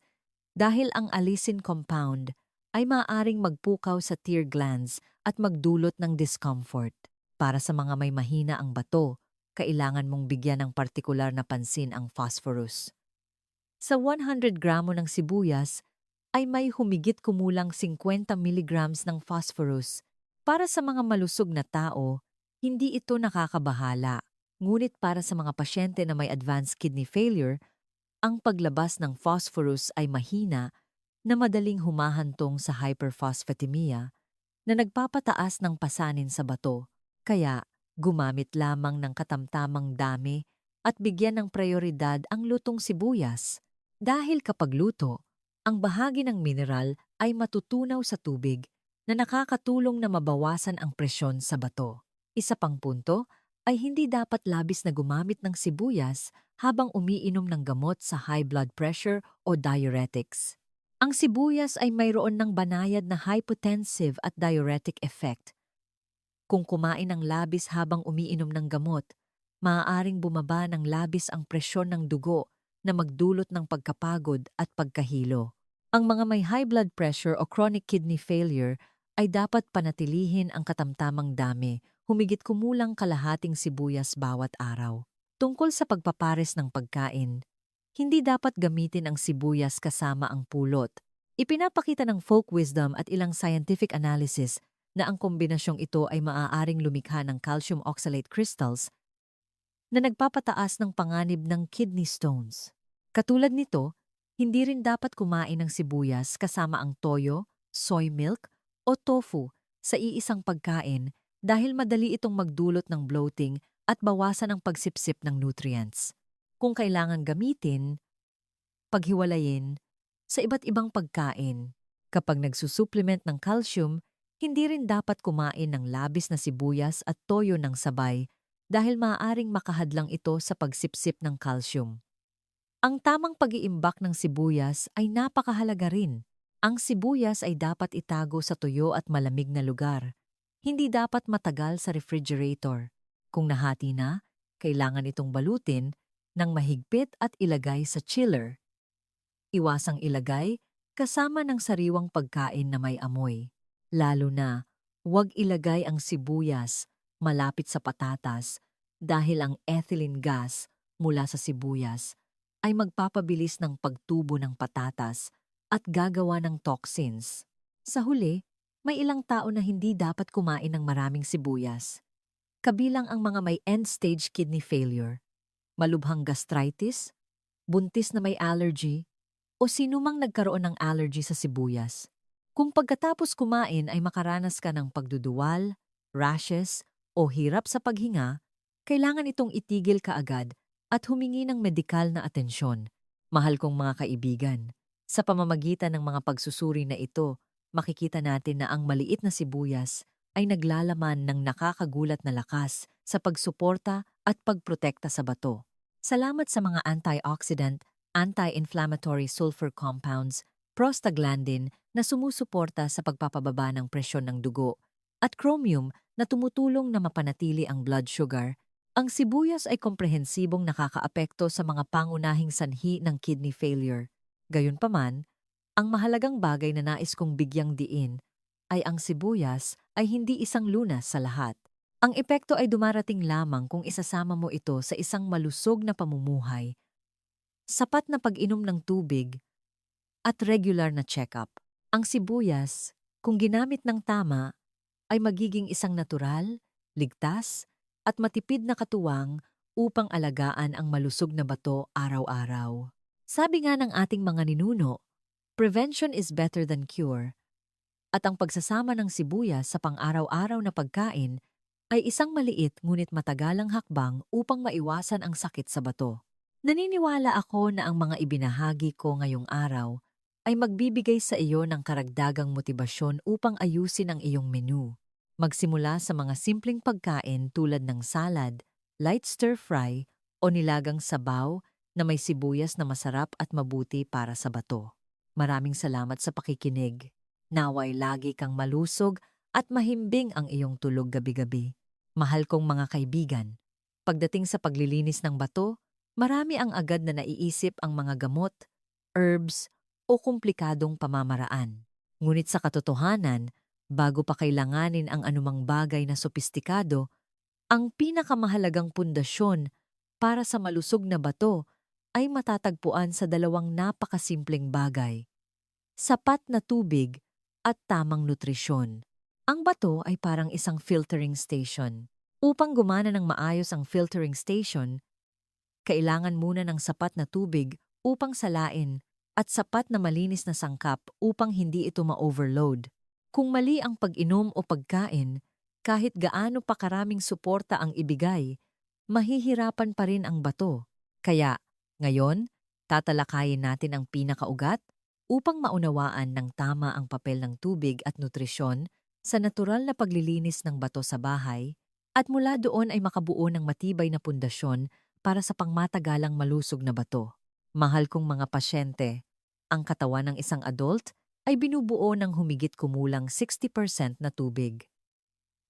[SPEAKER 1] dahil ang alisin compound ay maaaring magpukaw sa tear glands at magdulot ng discomfort. Para sa mga may mahina ang bato, kailangan mong bigyan ng partikular na pansin ang phosphorus. Sa 100 gramo ng sibuyas ay may humigit kumulang 50 milligrams ng phosphorus. Para sa mga malusog na tao, hindi ito nakakabahala. Ngunit para sa mga pasyente na may advanced kidney failure, ang paglabas ng phosphorus ay mahina na madaling humahantong sa hyperphosphatemia na nagpapataas ng pasanin sa bato. Kaya, gumamit lamang ng katamtamang dami at bigyan ng prioridad ang lutong sibuyas. Dahil kapag luto, ang bahagi ng mineral ay matutunaw sa tubig na nakakatulong na mabawasan ang presyon sa bato. Isa pang punto ay hindi dapat labis na gumamit ng sibuyas habang umiinom ng gamot sa high blood pressure o diuretics. Ang sibuyas ay mayroon ng banayad na hypotensive at diuretic effect. Kung kumain ng labis habang umiinom ng gamot, maaaring bumaba ng labis ang presyon ng dugo na magdulot ng pagkapagod at pagkahilo. Ang mga may high blood pressure o chronic kidney failure ay dapat panatilihin ang katamtamang dami, humigit kumulang kalahating sibuyas bawat araw. Tungkol sa pagpapares ng pagkain, hindi dapat gamitin ang sibuyas kasama ang pulot. Ipinapakita ng folk wisdom at ilang scientific analysis na ang kombinasyong ito ay maaaring lumikha ng calcium oxalate crystals na nagpapataas ng panganib ng kidney stones. Katulad nito, hindi rin dapat kumain ng sibuyas kasama ang toyo, soy milk, o tofu sa iisang pagkain dahil madali itong magdulot ng bloating at bawasan ang pagsipsip ng nutrients. Kung kailangan gamitin, paghiwalayin sa iba't ibang pagkain. Kapag nagsusupplement ng calcium, hindi rin dapat kumain ng labis na sibuyas at toyo ng sabay dahil maaaring makahadlang ito sa pagsipsip ng calcium. Ang tamang pag-iimbak ng sibuyas ay napakahalaga rin. Ang sibuyas ay dapat itago sa tuyo at malamig na lugar. Hindi dapat matagal sa refrigerator. Kung nahati na, kailangan itong balutin ng mahigpit at ilagay sa chiller. Iwasang ilagay kasama ng sariwang pagkain na may amoy. Lalo na, huwag ilagay ang sibuyas malapit sa patatas dahil ang ethylene gas mula sa sibuyas ay magpapabilis ng pagtubo ng patatas at gagawa ng toxins. Sa huli, may ilang tao na hindi dapat kumain ng maraming sibuyas. Kabilang ang mga may end-stage kidney failure, malubhang gastritis, buntis na may allergy, o sinumang nagkaroon ng allergy sa sibuyas. Kung pagkatapos kumain ay makaranas ka ng pagduduwal, rashes, o hirap sa paghinga, kailangan itong itigil kaagad at humingi ng medikal na atensyon. Mahal kong mga kaibigan, sa pamamagitan ng mga pagsusuri na ito, makikita natin na ang maliit na sibuyas ay naglalaman ng nakakagulat na lakas sa pagsuporta at pagprotekta sa bato. Salamat sa mga antioxidant, anti-inflammatory sulfur compounds, prostaglandin na sumusuporta sa pagpapababa ng presyon ng dugo, at chromium na tumutulong na mapanatili ang blood sugar. Ang sibuyas ay komprehensibong nakakaapekto sa mga pangunahing sanhi ng kidney failure. Gayunpaman, ang mahalagang bagay na nais kong bigyang diin ay ang sibuyas ay hindi isang lunas sa lahat. Ang epekto ay dumarating lamang kung isasama mo ito sa isang malusog na pamumuhay, sapat na pag-inom ng tubig, at regular na check-up. Ang sibuyas, kung ginamit ng tama, ay magiging isang natural, ligtas, at matipid na katuwang upang alagaan ang malusog na bato araw-araw. Sabi nga ng ating mga ninuno, prevention is better than cure, at ang pagsasama ng sibuyas sa pang-araw-araw na pagkain ay isang maliit ngunit matagalang hakbang upang maiwasan ang sakit sa bato. Naniniwala ako na ang mga ibinahagi ko ngayong araw ay magbibigay sa iyo ng karagdagang motibasyon upang ayusin ang iyong menu. Magsimula sa mga simpleng pagkain tulad ng salad, light stir-fry o nilagang sabaw na may sibuyas na masarap at mabuti para sa bato. Maraming salamat sa pakikinig. Naway lagi kang malusog at mahimbing ang iyong tulog gabi-gabi. Mahal kong mga kaibigan, pagdating sa paglilinis ng bato, marami ang agad na naiisip ang mga gamot, herbs, o komplikadong pamamaraan. Ngunit sa katotohanan, bago pa kailanganin ang anumang bagay na sopistikado, ang pinakamahalagang pundasyon para sa malusog na bato ay matatagpuan sa dalawang napakasimpleng bagay: sapat na tubig at tamang nutrisyon. Ang bato ay parang isang filtering station. Upang gumana ng maayos ang filtering station, kailangan muna ng sapat na tubig upang salain at sapat na malinis na sangkap upang hindi ito ma-overload. Kung mali ang pag-inom o pagkain, kahit gaano pa karaming suporta ang ibigay, mahihirapan pa rin ang bato. Kaya, ngayon, tatalakayin natin ang pinakaugat upang maunawaan ng tama ang papel ng tubig at nutrisyon sa natural na paglilinis ng bato sa bahay, at mula doon ay makabuo ng matibay na pundasyon para sa pangmatagalang malusog na bato. Mahal kong mga pasyente, ang katawan ng isang adult ay binubuo ng humigit kumulang 60% na tubig.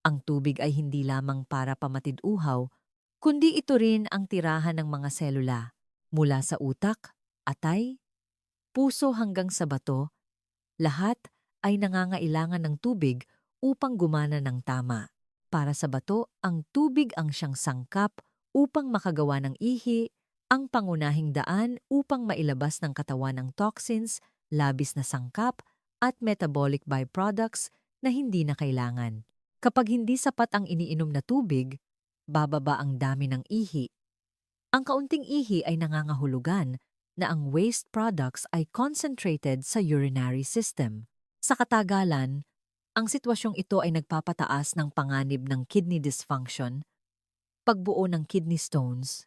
[SPEAKER 1] Ang tubig ay hindi lamang para pamatid-uhaw, kundi ito rin ang tirahan ng mga selula. Mula sa utak, atay, puso hanggang sa bato, lahat ay nangangailangan ng tubig upang gumana ng tama. Para sa bato, ang tubig ang siyang sangkap upang makagawa ng ihi, ang pangunahing daan upang mailabas ng katawan ng toxins, labis na sangkap, at metabolic byproducts na hindi na kailangan. Kapag hindi sapat ang iniinom na tubig, bababa ang dami ng ihi. Ang kaunting ihi ay nangangahulugan na ang waste products ay concentrated sa urinary system. Sa katagalan, ang sitwasyong ito ay nagpapataas ng panganib ng kidney dysfunction, pagbuo ng kidney stones,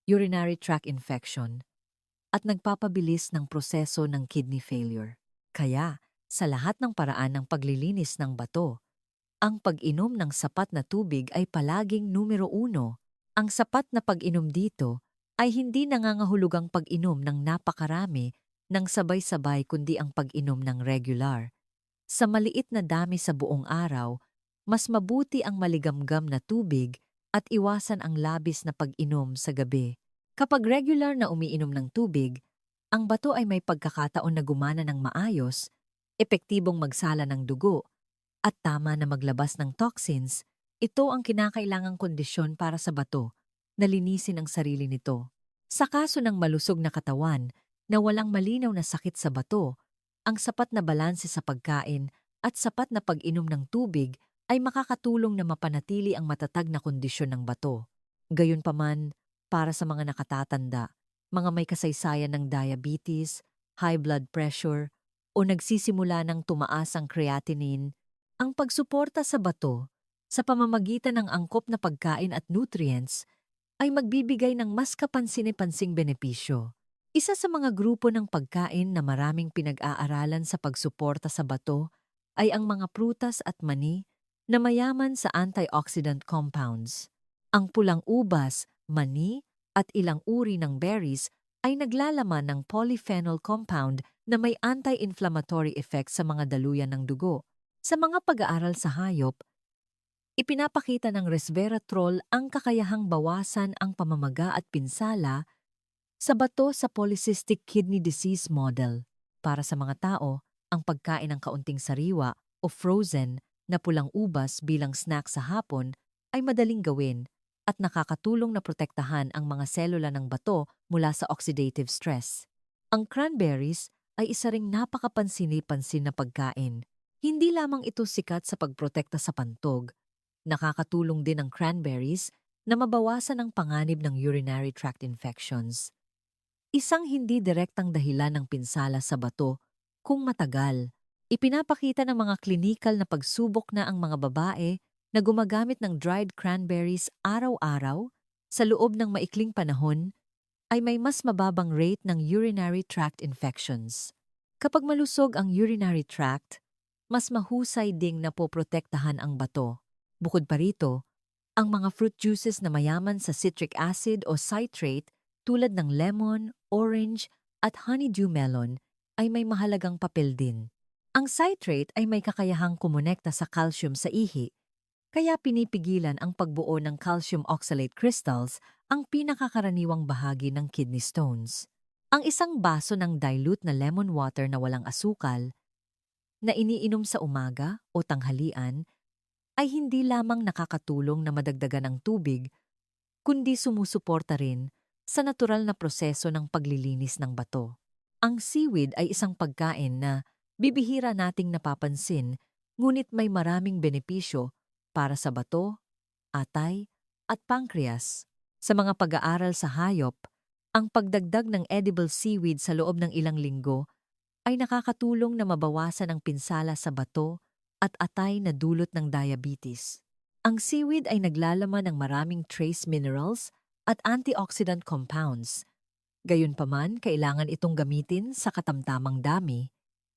[SPEAKER 1] urinary tract infection, at nagpapabilis ng proseso ng kidney failure. Kaya, sa lahat ng paraan ng paglilinis ng bato, ang pag-inom ng sapat na tubig ay palaging numero 1. Ang sapat na pag-inom dito ay hindi nangangahulugang pag-inom ng napakarami ng sabay-sabay, kundi ang pag-inom ng regular. Sa maliit na dami sa buong araw, mas mabuti ang maligamgam na tubig at iwasan ang labis na pag-inom sa gabi. Kapag regular na umiinom ng tubig, ang bato ay may pagkakataon na gumana ng maayos, epektibong magsala ng dugo, at tama na maglabas ng toxins. Ito ang kinakailangang kondisyon para sa bato na linisin ang sarili nito. Sa kaso ng malusog na katawan na walang malinaw na sakit sa bato, ang sapat na balanse sa pagkain at sapat na pag-inom ng tubig ay makakatulong na mapanatili ang matatag na kondisyon ng bato. Gayunpaman, para sa mga nakatatanda, mga may kasaysayan ng diabetes, high blood pressure, o nagsisimula ng tumaas ang creatinine, ang pagsuporta sa bato sa pamamagitan ng angkop na pagkain at nutrients ay magbibigay ng mas kapansin-pansing benepisyo. Isa sa mga grupo ng pagkain na maraming pinag-aaralan sa pagsuporta sa bato ay ang mga prutas at mani na mayaman sa antioxidant compounds. Ang pulang ubas, mani, at ilang uri ng berries ay naglalaman ng polyphenol compound na may anti-inflammatory effect sa mga daluyan ng dugo. Sa mga pag-aaral sa hayop, ipinapakita ng resveratrol ang kakayahang bawasan ang pamamaga at pinsala sa bato sa polycystic kidney disease model. Para sa mga tao, ang pagkain ng kaunting sariwa o frozen na pulang ubas bilang snack sa hapon ay madaling gawin at nakakatulong na protektahan ang mga selula ng bato mula sa oxidative stress. Ang cranberries ay isa ring napakapansini-pansin na pagkain. Hindi lamang ito sikat sa pagprotekta sa pantog, nakakatulong din ang cranberries na mabawasan ang panganib ng urinary tract infections. Isang hindi direktang dahilan ng pinsala sa bato kung matagal. Ipinapakita ng mga klinikal na pagsubok na ang mga babae na gumagamit ng dried cranberries araw-araw sa loob ng maikling panahon ay may mas mababang rate ng urinary tract infections. Kapag malusog ang urinary tract, mas mahusay ding napoprotektahan ang bato. Bukod pa rito, ang mga fruit juices na mayaman sa citric acid o citrate tulad ng lemon, orange at honeydew melon ay may mahalagang papel din. Ang citrate ay may kakayahang kumonekta sa calcium sa ihi, kaya pinipigilan ang pagbuo ng calcium oxalate crystals, ang pinakakaraniwang bahagi ng kidney stones. Ang isang baso ng dilute na lemon water na walang asukal na iniinom sa umaga o tanghalian ay hindi lamang nakakatulong na madagdagan ang tubig, kundi sumusuporta rin sa natural na proseso ng paglilinis ng bato. Ang seaweed ay isang pagkain na bibihira nating napapansin, ngunit may maraming benepisyo para sa bato, atay, at pancreas. Sa mga pag-aaral sa hayop, ang pagdagdag ng edible seaweed sa loob ng ilang linggo ay nakakatulong na mabawasan ang pinsala sa bato at atay na dulot ng diabetes. Ang seaweed ay naglalaman ng maraming trace minerals at antioxidant compounds. Gayunpaman, kailangan itong gamitin sa katamtamang dami.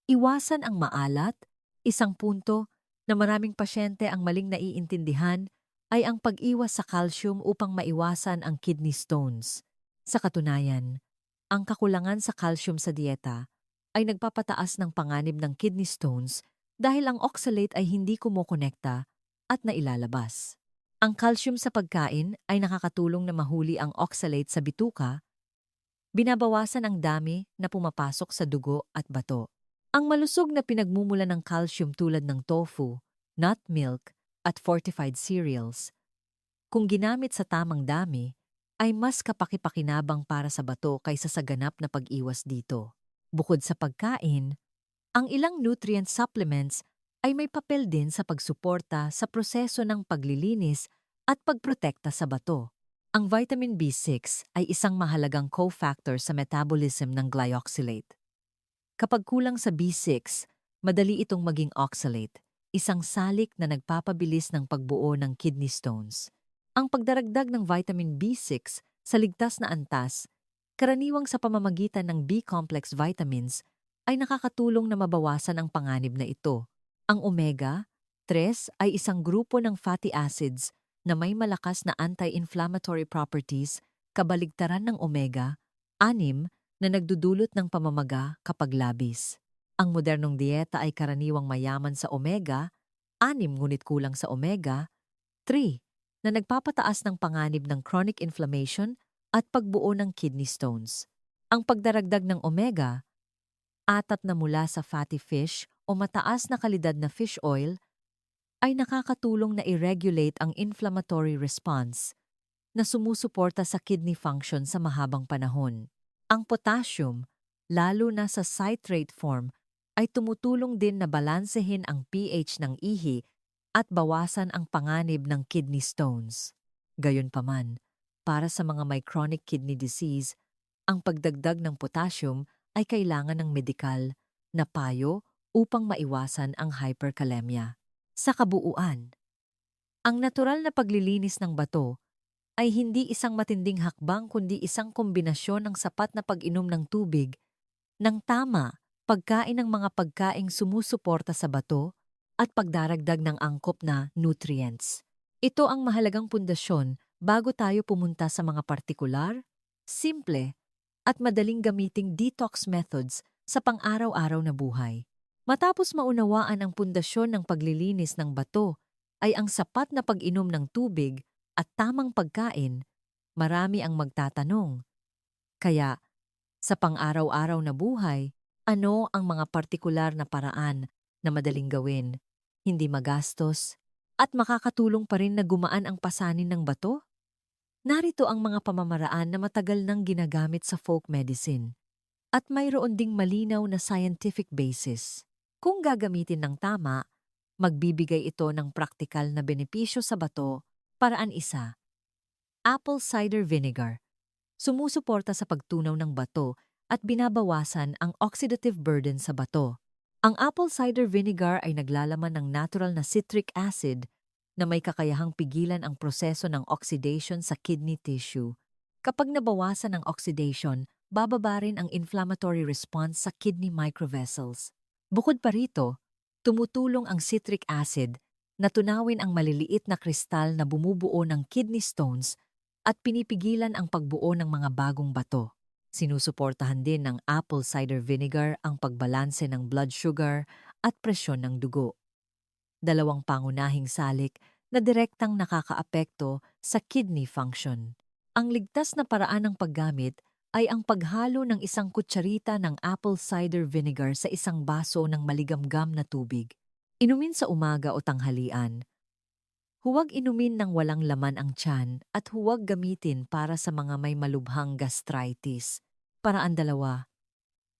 [SPEAKER 1] Iwasan ang maalat, isang punto na maraming pasyente ang maling naiintindihan ay ang pag-iwas sa calcium upang maiwasan ang kidney stones. Sa katunayan, ang kakulangan sa calcium sa dieta ay nagpapataas ng panganib ng kidney stones dahil ang oxalate ay hindi kumokonekta at nailalabas. Ang calcium sa pagkain ay nakakatulong na mahuli ang oxalate sa bituka, binabawasan ang dami na pumapasok sa dugo at bato. Ang malusog na pinagmumula ng calcium tulad ng tofu, nut milk, at fortified cereals, kung ginamit sa tamang dami, ay mas kapakipakinabang para sa bato kaysa sa ganap na pag-iwas dito. Bukod sa pagkain, ang ilang nutrient supplements ay may papel din sa pagsuporta sa proseso ng paglilinis at pagprotekta sa bato. Ang vitamin B6 ay isang mahalagang cofactor sa metabolism ng glyoxylate. Kapag kulang sa B6, madali itong maging oxalate, isang salik na nagpapabilis ng pagbuo ng kidney stones. Ang pagdaragdag ng vitamin B6 sa ligtas na antas, karaniwang sa pamamagitan ng B-complex vitamins, ay nakakatulong na mabawasan ang panganib na ito. Ang omega-3 ay isang grupo ng fatty acids na may malakas na anti-inflammatory properties, kabaligtaran ng omega-6 na nagdudulot ng pamamaga kapag labis. Ang modernong dieta ay karaniwang mayaman sa omega-6 ngunit kulang sa omega-3 na nagpapataas ng panganib ng chronic inflammation at pagbuo ng kidney stones. Ang pagdaragdag ng omega-4 na mula sa fatty fish o mataas na kalidad na fish oil ay nakakatulong na i-regulate ang inflammatory response na sumusuporta sa kidney function sa mahabang panahon. Ang potassium, lalo na sa citrate form, ay tumutulong din na balansehin ang pH ng ihi at bawasan ang panganib ng kidney stones. Gayunpaman, para sa mga may chronic kidney disease, ang pagdagdag ng potassium ay kailangan ng medikal na payo upang maiwasan ang hyperkalemia. Sa kabuuan, ang natural na paglilinis ng bato ay hindi isang matinding hakbang kundi isang kombinasyon ng sapat na pag-inom ng tubig, ng tama, pagkain ng mga pagkaing sumusuporta sa bato, at pagdaragdag ng angkop na nutrients. Ito ang mahalagang pundasyon bago tayo pumunta sa mga partikular, simple, at madaling gamiting detox methods sa pang-araw-araw na buhay. Matapos maunawaan ang pundasyon ng paglilinis ng bato ay ang sapat na pag-inom ng tubig at tamang pagkain, marami ang magtatanong. Kaya, sa pang-araw-araw na buhay, ano ang mga partikular na paraan na madaling gawin, hindi magastos, at makakatulong pa rin na gumaan ang pasanin ng bato? Narito ang mga pamamaraan na matagal nang ginagamit sa folk medicine. At mayroon ding malinaw na scientific basis. Kung gagamitin ng tama, magbibigay ito ng praktikal na benepisyo sa bato. Paraan 1. Apple cider vinegar. Sumusuporta sa pagtunaw ng bato at binabawasan ang oxidative burden sa bato. Ang apple cider vinegar ay naglalaman ng natural na citric acid na may kakayahang pigilan ang proseso ng oxidation sa kidney tissue. Kapag nabawasan ang oxidation, bababa rin ang inflammatory response sa kidney microvessels. Bukod pa rito, tumutulong ang citric acid na tunawin ang maliliit na kristal na bumubuo ng kidney stones at pinipigilan ang pagbuo ng mga bagong bato. Sinusuportahan din ng apple cider vinegar ang pagbalanse ng blood sugar at presyon ng dugo. Dalawang pangunahing salik na direktang nakakaapekto sa kidney function. Ang ligtas na paraan ng paggamit ay ang paghalo ng isang kutsarita ng apple cider vinegar sa isang baso ng maligamgam na tubig. Inumin sa umaga o tanghalian. Huwag inumin ng walang laman ang tiyan at huwag gamitin para sa mga may malubhang gastritis. Paraan dalawa,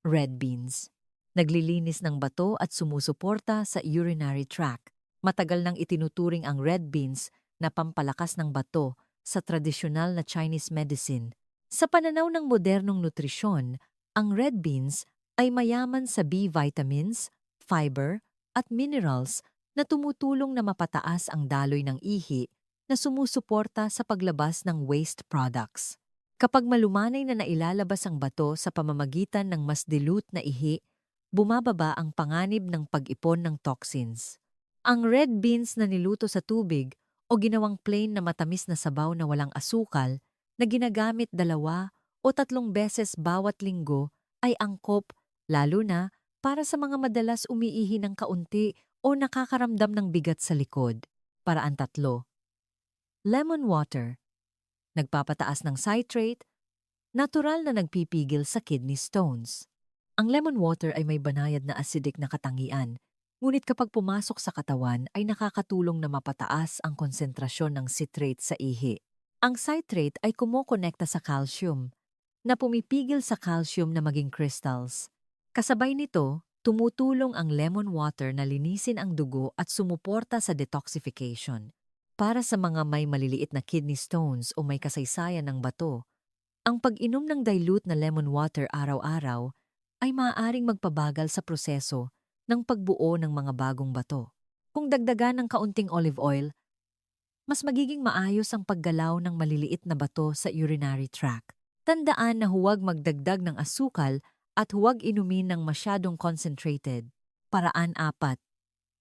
[SPEAKER 1] red beans. Naglilinis ng bato at sumusuporta sa urinary tract. Matagal nang itinuturing ang red beans na pampalakas ng bato sa tradisyonal na Chinese medicine. Sa pananaw ng modernong nutrisyon, ang red beans ay mayaman sa B vitamins, fiber, at minerals na tumutulong na mapataas ang daloy ng ihi na sumusuporta sa paglabas ng waste products. Kapag malumanay na nailalabas ang bato sa pamamagitan ng mas dilute na ihi, bumababa ang panganib ng pag-ipon ng toxins. Ang red beans na niluto sa tubig o ginawang plain na matamis na sabaw na walang asukal na ginagamit 2 o 3 beses bawat linggo ay angkop, lalo na para sa mga madalas umiihi ng kaunti o nakakaramdam ng bigat sa likod. Paraan 3. Lemon water. Nagpapataas ng citrate, natural na nagpipigil sa kidney stones. Ang lemon water ay may banayad na acidic na katangian, ngunit kapag pumasok sa katawan ay nakakatulong na mapataas ang konsentrasyon ng citrate sa ihi. Ang citrate ay kumokonekta sa calcium, na pumipigil sa calcium na maging crystals. Kasabay nito, tumutulong ang lemon water na linisin ang dugo at sumuporta sa detoxification. Para sa mga may maliliit na kidney stones o may kasaysayan ng bato, ang pag-inom ng dilute na lemon water araw-araw ay maaaring magpabagal sa proseso ng pagbuo ng mga bagong bato. Kung dagdagan ng kaunting olive oil, mas magiging maayos ang paggalaw ng maliliit na bato sa urinary tract. Tandaan na huwag magdagdag ng asukal at huwag inumin ng masyadong concentrated. Paraan 4.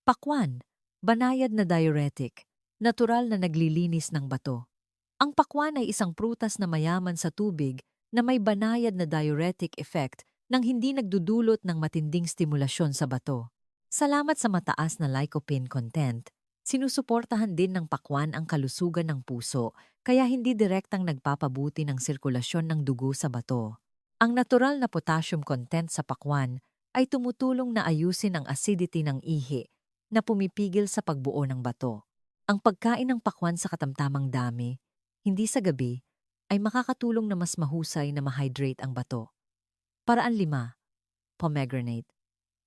[SPEAKER 1] Pakwan, banayad na diuretic, natural na naglilinis ng bato. Ang pakwan ay isang prutas na mayaman sa tubig na may banayad na diuretic effect nang hindi nagdudulot ng matinding stimulasyon sa bato. Salamat sa mataas na lycopene content, sinusuportahan din ng pakwan ang kalusugan ng puso kaya hindi direktang nagpapabuti ng sirkulasyon ng dugo sa bato. Ang natural na potassium content sa pakwan ay tumutulong na ayusin ang acidity ng ihi na pumipigil sa pagbuo ng bato. Ang pagkain ng pakwan sa katamtamang dami, hindi sa gabi, ay makakatulong na mas mahusay na ma-hydrate ang bato. Paraan 5. Pomegranate.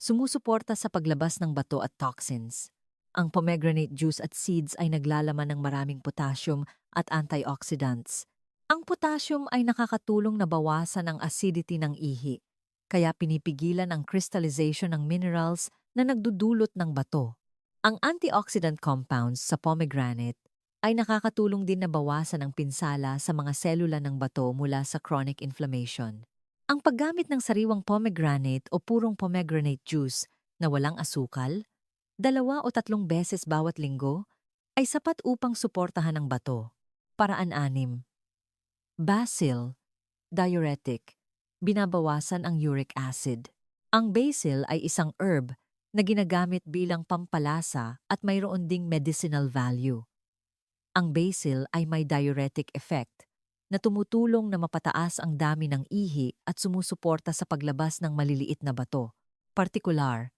[SPEAKER 1] Sumusuporta sa paglabas ng bato at toxins. Ang pomegranate juice at seeds ay naglalaman ng maraming potassium at antioxidants. Ang potassium ay nakakatulong na bawasan ang acidity ng ihi, kaya pinipigilan ang crystallization ng minerals na nagdudulot ng bato. Ang antioxidant compounds sa pomegranate ay nakakatulong din na bawasan ang pinsala sa mga selula ng bato mula sa chronic inflammation. Ang paggamit ng sariwang pomegranate o purong pomegranate juice na walang asukal, 2 o 3 beses bawat linggo, ay sapat upang suportahan ang bato. Paraan 6. Basil, diuretic, binabawasan ang uric acid. Ang basil ay isang herb na ginagamit bilang pampalasa at mayroon ding medicinal value. Ang basil ay may diuretic effect na tumutulong na mapataas ang dami ng ihi at sumusuporta sa paglabas ng maliliit na bato. Partikular,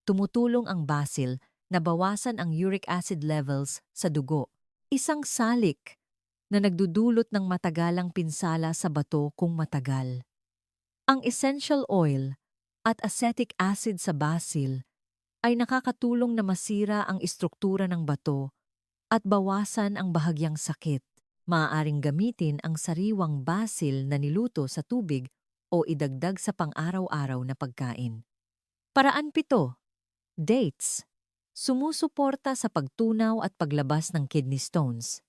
[SPEAKER 1] tumutulong ang basil na bawasan ang uric acid levels sa dugo. Isang salik na nagdudulot ng matagalang pinsala sa bato kung matagal. Ang essential oil at acetic acid sa basil ay nakakatulong na masira ang istruktura ng bato at bawasan ang bahagyang sakit. Maaaring gamitin ang sariwang basil na niluto sa tubig o idagdag sa pang-araw-araw na pagkain. Paraan 7. Dates. Sumusuporta sa pagtunaw at paglabas ng kidney stones.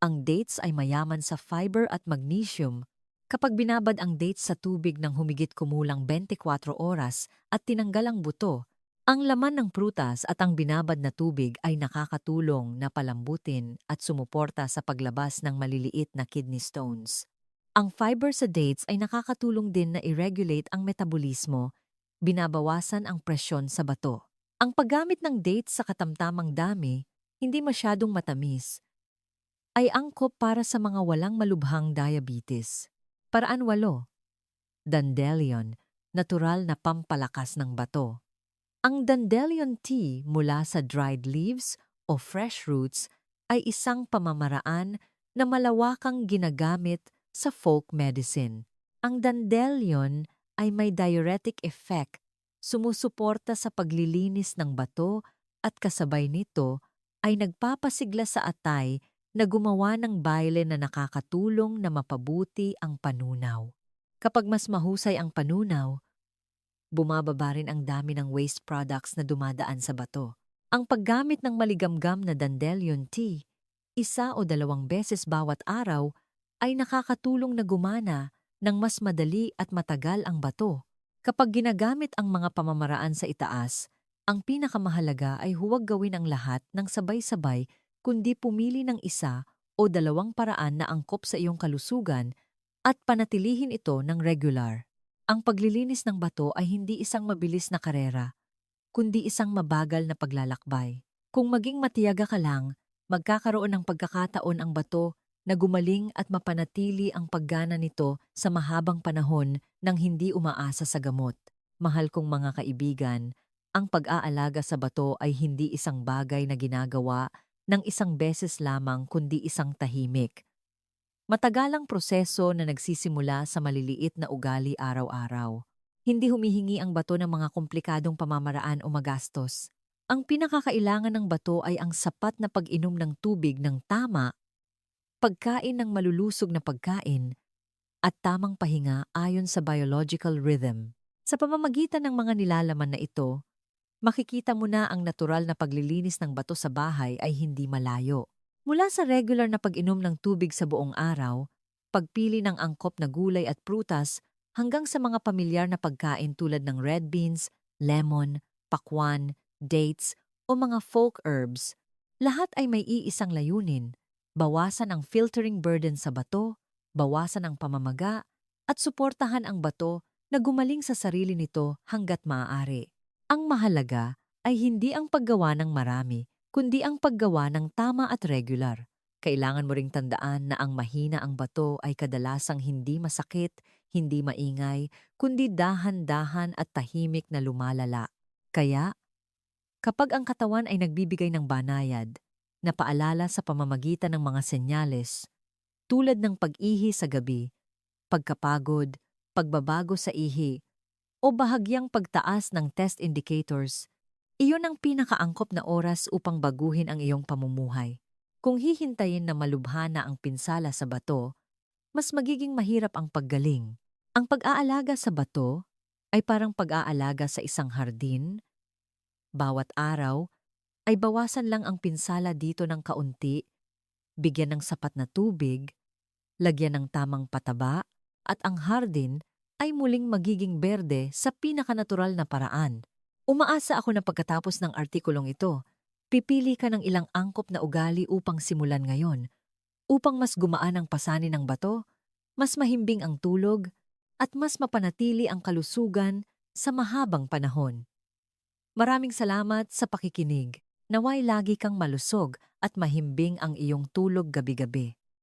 [SPEAKER 1] Ang dates ay mayaman sa fiber at magnesium. Kapag binabad ang dates sa tubig ng humigit kumulang 24 oras at tinanggal ang buto, ang laman ng prutas at ang binabad na tubig ay nakakatulong na palambutin at sumuporta sa paglabas ng maliliit na kidney stones. Ang fiber sa dates ay nakakatulong din na i-regulate ang metabolismo, binabawasan ang presyon sa bato. Ang paggamit ng dates sa katamtamang dami, hindi masyadong matamis, ay angkop para sa mga walang malubhang diabetes. Paraan 8. Dandelion, natural na pampalakas ng bato. Ang dandelion tea mula sa dried leaves o fresh roots ay isang pamamaraan na malawakang ginagamit sa folk medicine. Ang dandelion ay may diuretic effect, sumusuporta sa paglilinis ng bato at kasabay nito ay nagpapasigla sa atay na gumawa ng bile na nakakatulong na mapabuti ang panunaw. Kapag mas mahusay ang panunaw, bumababa rin ang dami ng waste products na dumadaan sa bato. Ang paggamit ng maligamgam na dandelion tea, 1 o 2 beses bawat araw, ay nakakatulong na gumana ng mas madali at matagal ang bato. Kapag ginagamit ang mga pamamaraan sa itaas, ang pinakamahalaga ay huwag gawin ang lahat ng sabay-sabay kundi pumili ng 1 o 2 paraan na angkop sa iyong kalusugan at panatilihin ito ng regular. Ang paglilinis ng bato ay hindi isang mabilis na karera, kundi isang mabagal na paglalakbay. Kung maging matiyaga ka lang, magkakaroon ng pagkakataon ang bato na gumaling at mapanatili ang paggana nito sa mahabang panahon nang hindi umaasa sa gamot. Mahal kong mga kaibigan, ang pag-aalaga sa bato ay hindi isang bagay na ginagawa ng isang beses lamang kundi isang tahimik. Matagalang proseso na nagsisimula sa maliliit na ugali araw-araw. Hindi humihingi ang bato ng mga komplikadong pamamaraan o magastos. Ang pinakakailangan ng bato ay ang sapat na pag-inom ng tubig ng tama, pagkain ng malulusog na pagkain, at tamang pahinga ayon sa biological rhythm. Sa pamamagitan ng mga nilalaman na ito, makikita mo na ang natural na paglilinis ng bato sa bahay ay hindi malayo. Mula sa regular na pag-inom ng tubig sa buong araw, pagpili ng angkop na gulay at prutas, hanggang sa mga pamilyar na pagkain tulad ng red beans, lemon, pakwan, dates, o mga folk herbs, lahat ay may iisang layunin: bawasan ang filtering burden sa bato, bawasan ang pamamaga, at suportahan ang bato na gumaling sa sarili nito hanggat maaari. Ang mahalaga ay hindi ang paggawa ng marami, kundi ang paggawa ng tama at regular. Kailangan mo ring tandaan na ang mahina ang bato ay kadalasang hindi masakit, hindi maingay, kundi dahan-dahan at tahimik na lumalala. Kaya, kapag ang katawan ay nagbibigay ng banayad, na paalala sa pamamagitan ng mga senyales, tulad ng pag-ihi sa gabi, pagkapagod, pagbabago sa ihi, o bahagyang pagtaas ng test indicators, iyon ang pinakaangkop na oras upang baguhin ang iyong pamumuhay. Kung hihintayin na malubha na ang pinsala sa bato, mas magiging mahirap ang paggaling. Ang pag-aalaga sa bato ay parang pag-aalaga sa isang hardin. Bawat araw ay bawasan lang ang pinsala dito ng kaunti, bigyan ng sapat na tubig, lagyan ng tamang pataba, at ang hardin ay muling magiging berde sa pinakanatural na paraan. Umaasa ako na pagkatapos ng artikulong ito, pipili ka ng ilang angkop na ugali upang simulan ngayon, upang mas gumaan ang pasanin ng bato, mas mahimbing ang tulog, at mas mapanatili ang kalusugan sa mahabang panahon. Maraming salamat sa pakikinig. Naway lagi kang malusog at mahimbing ang iyong tulog gabi-gabi.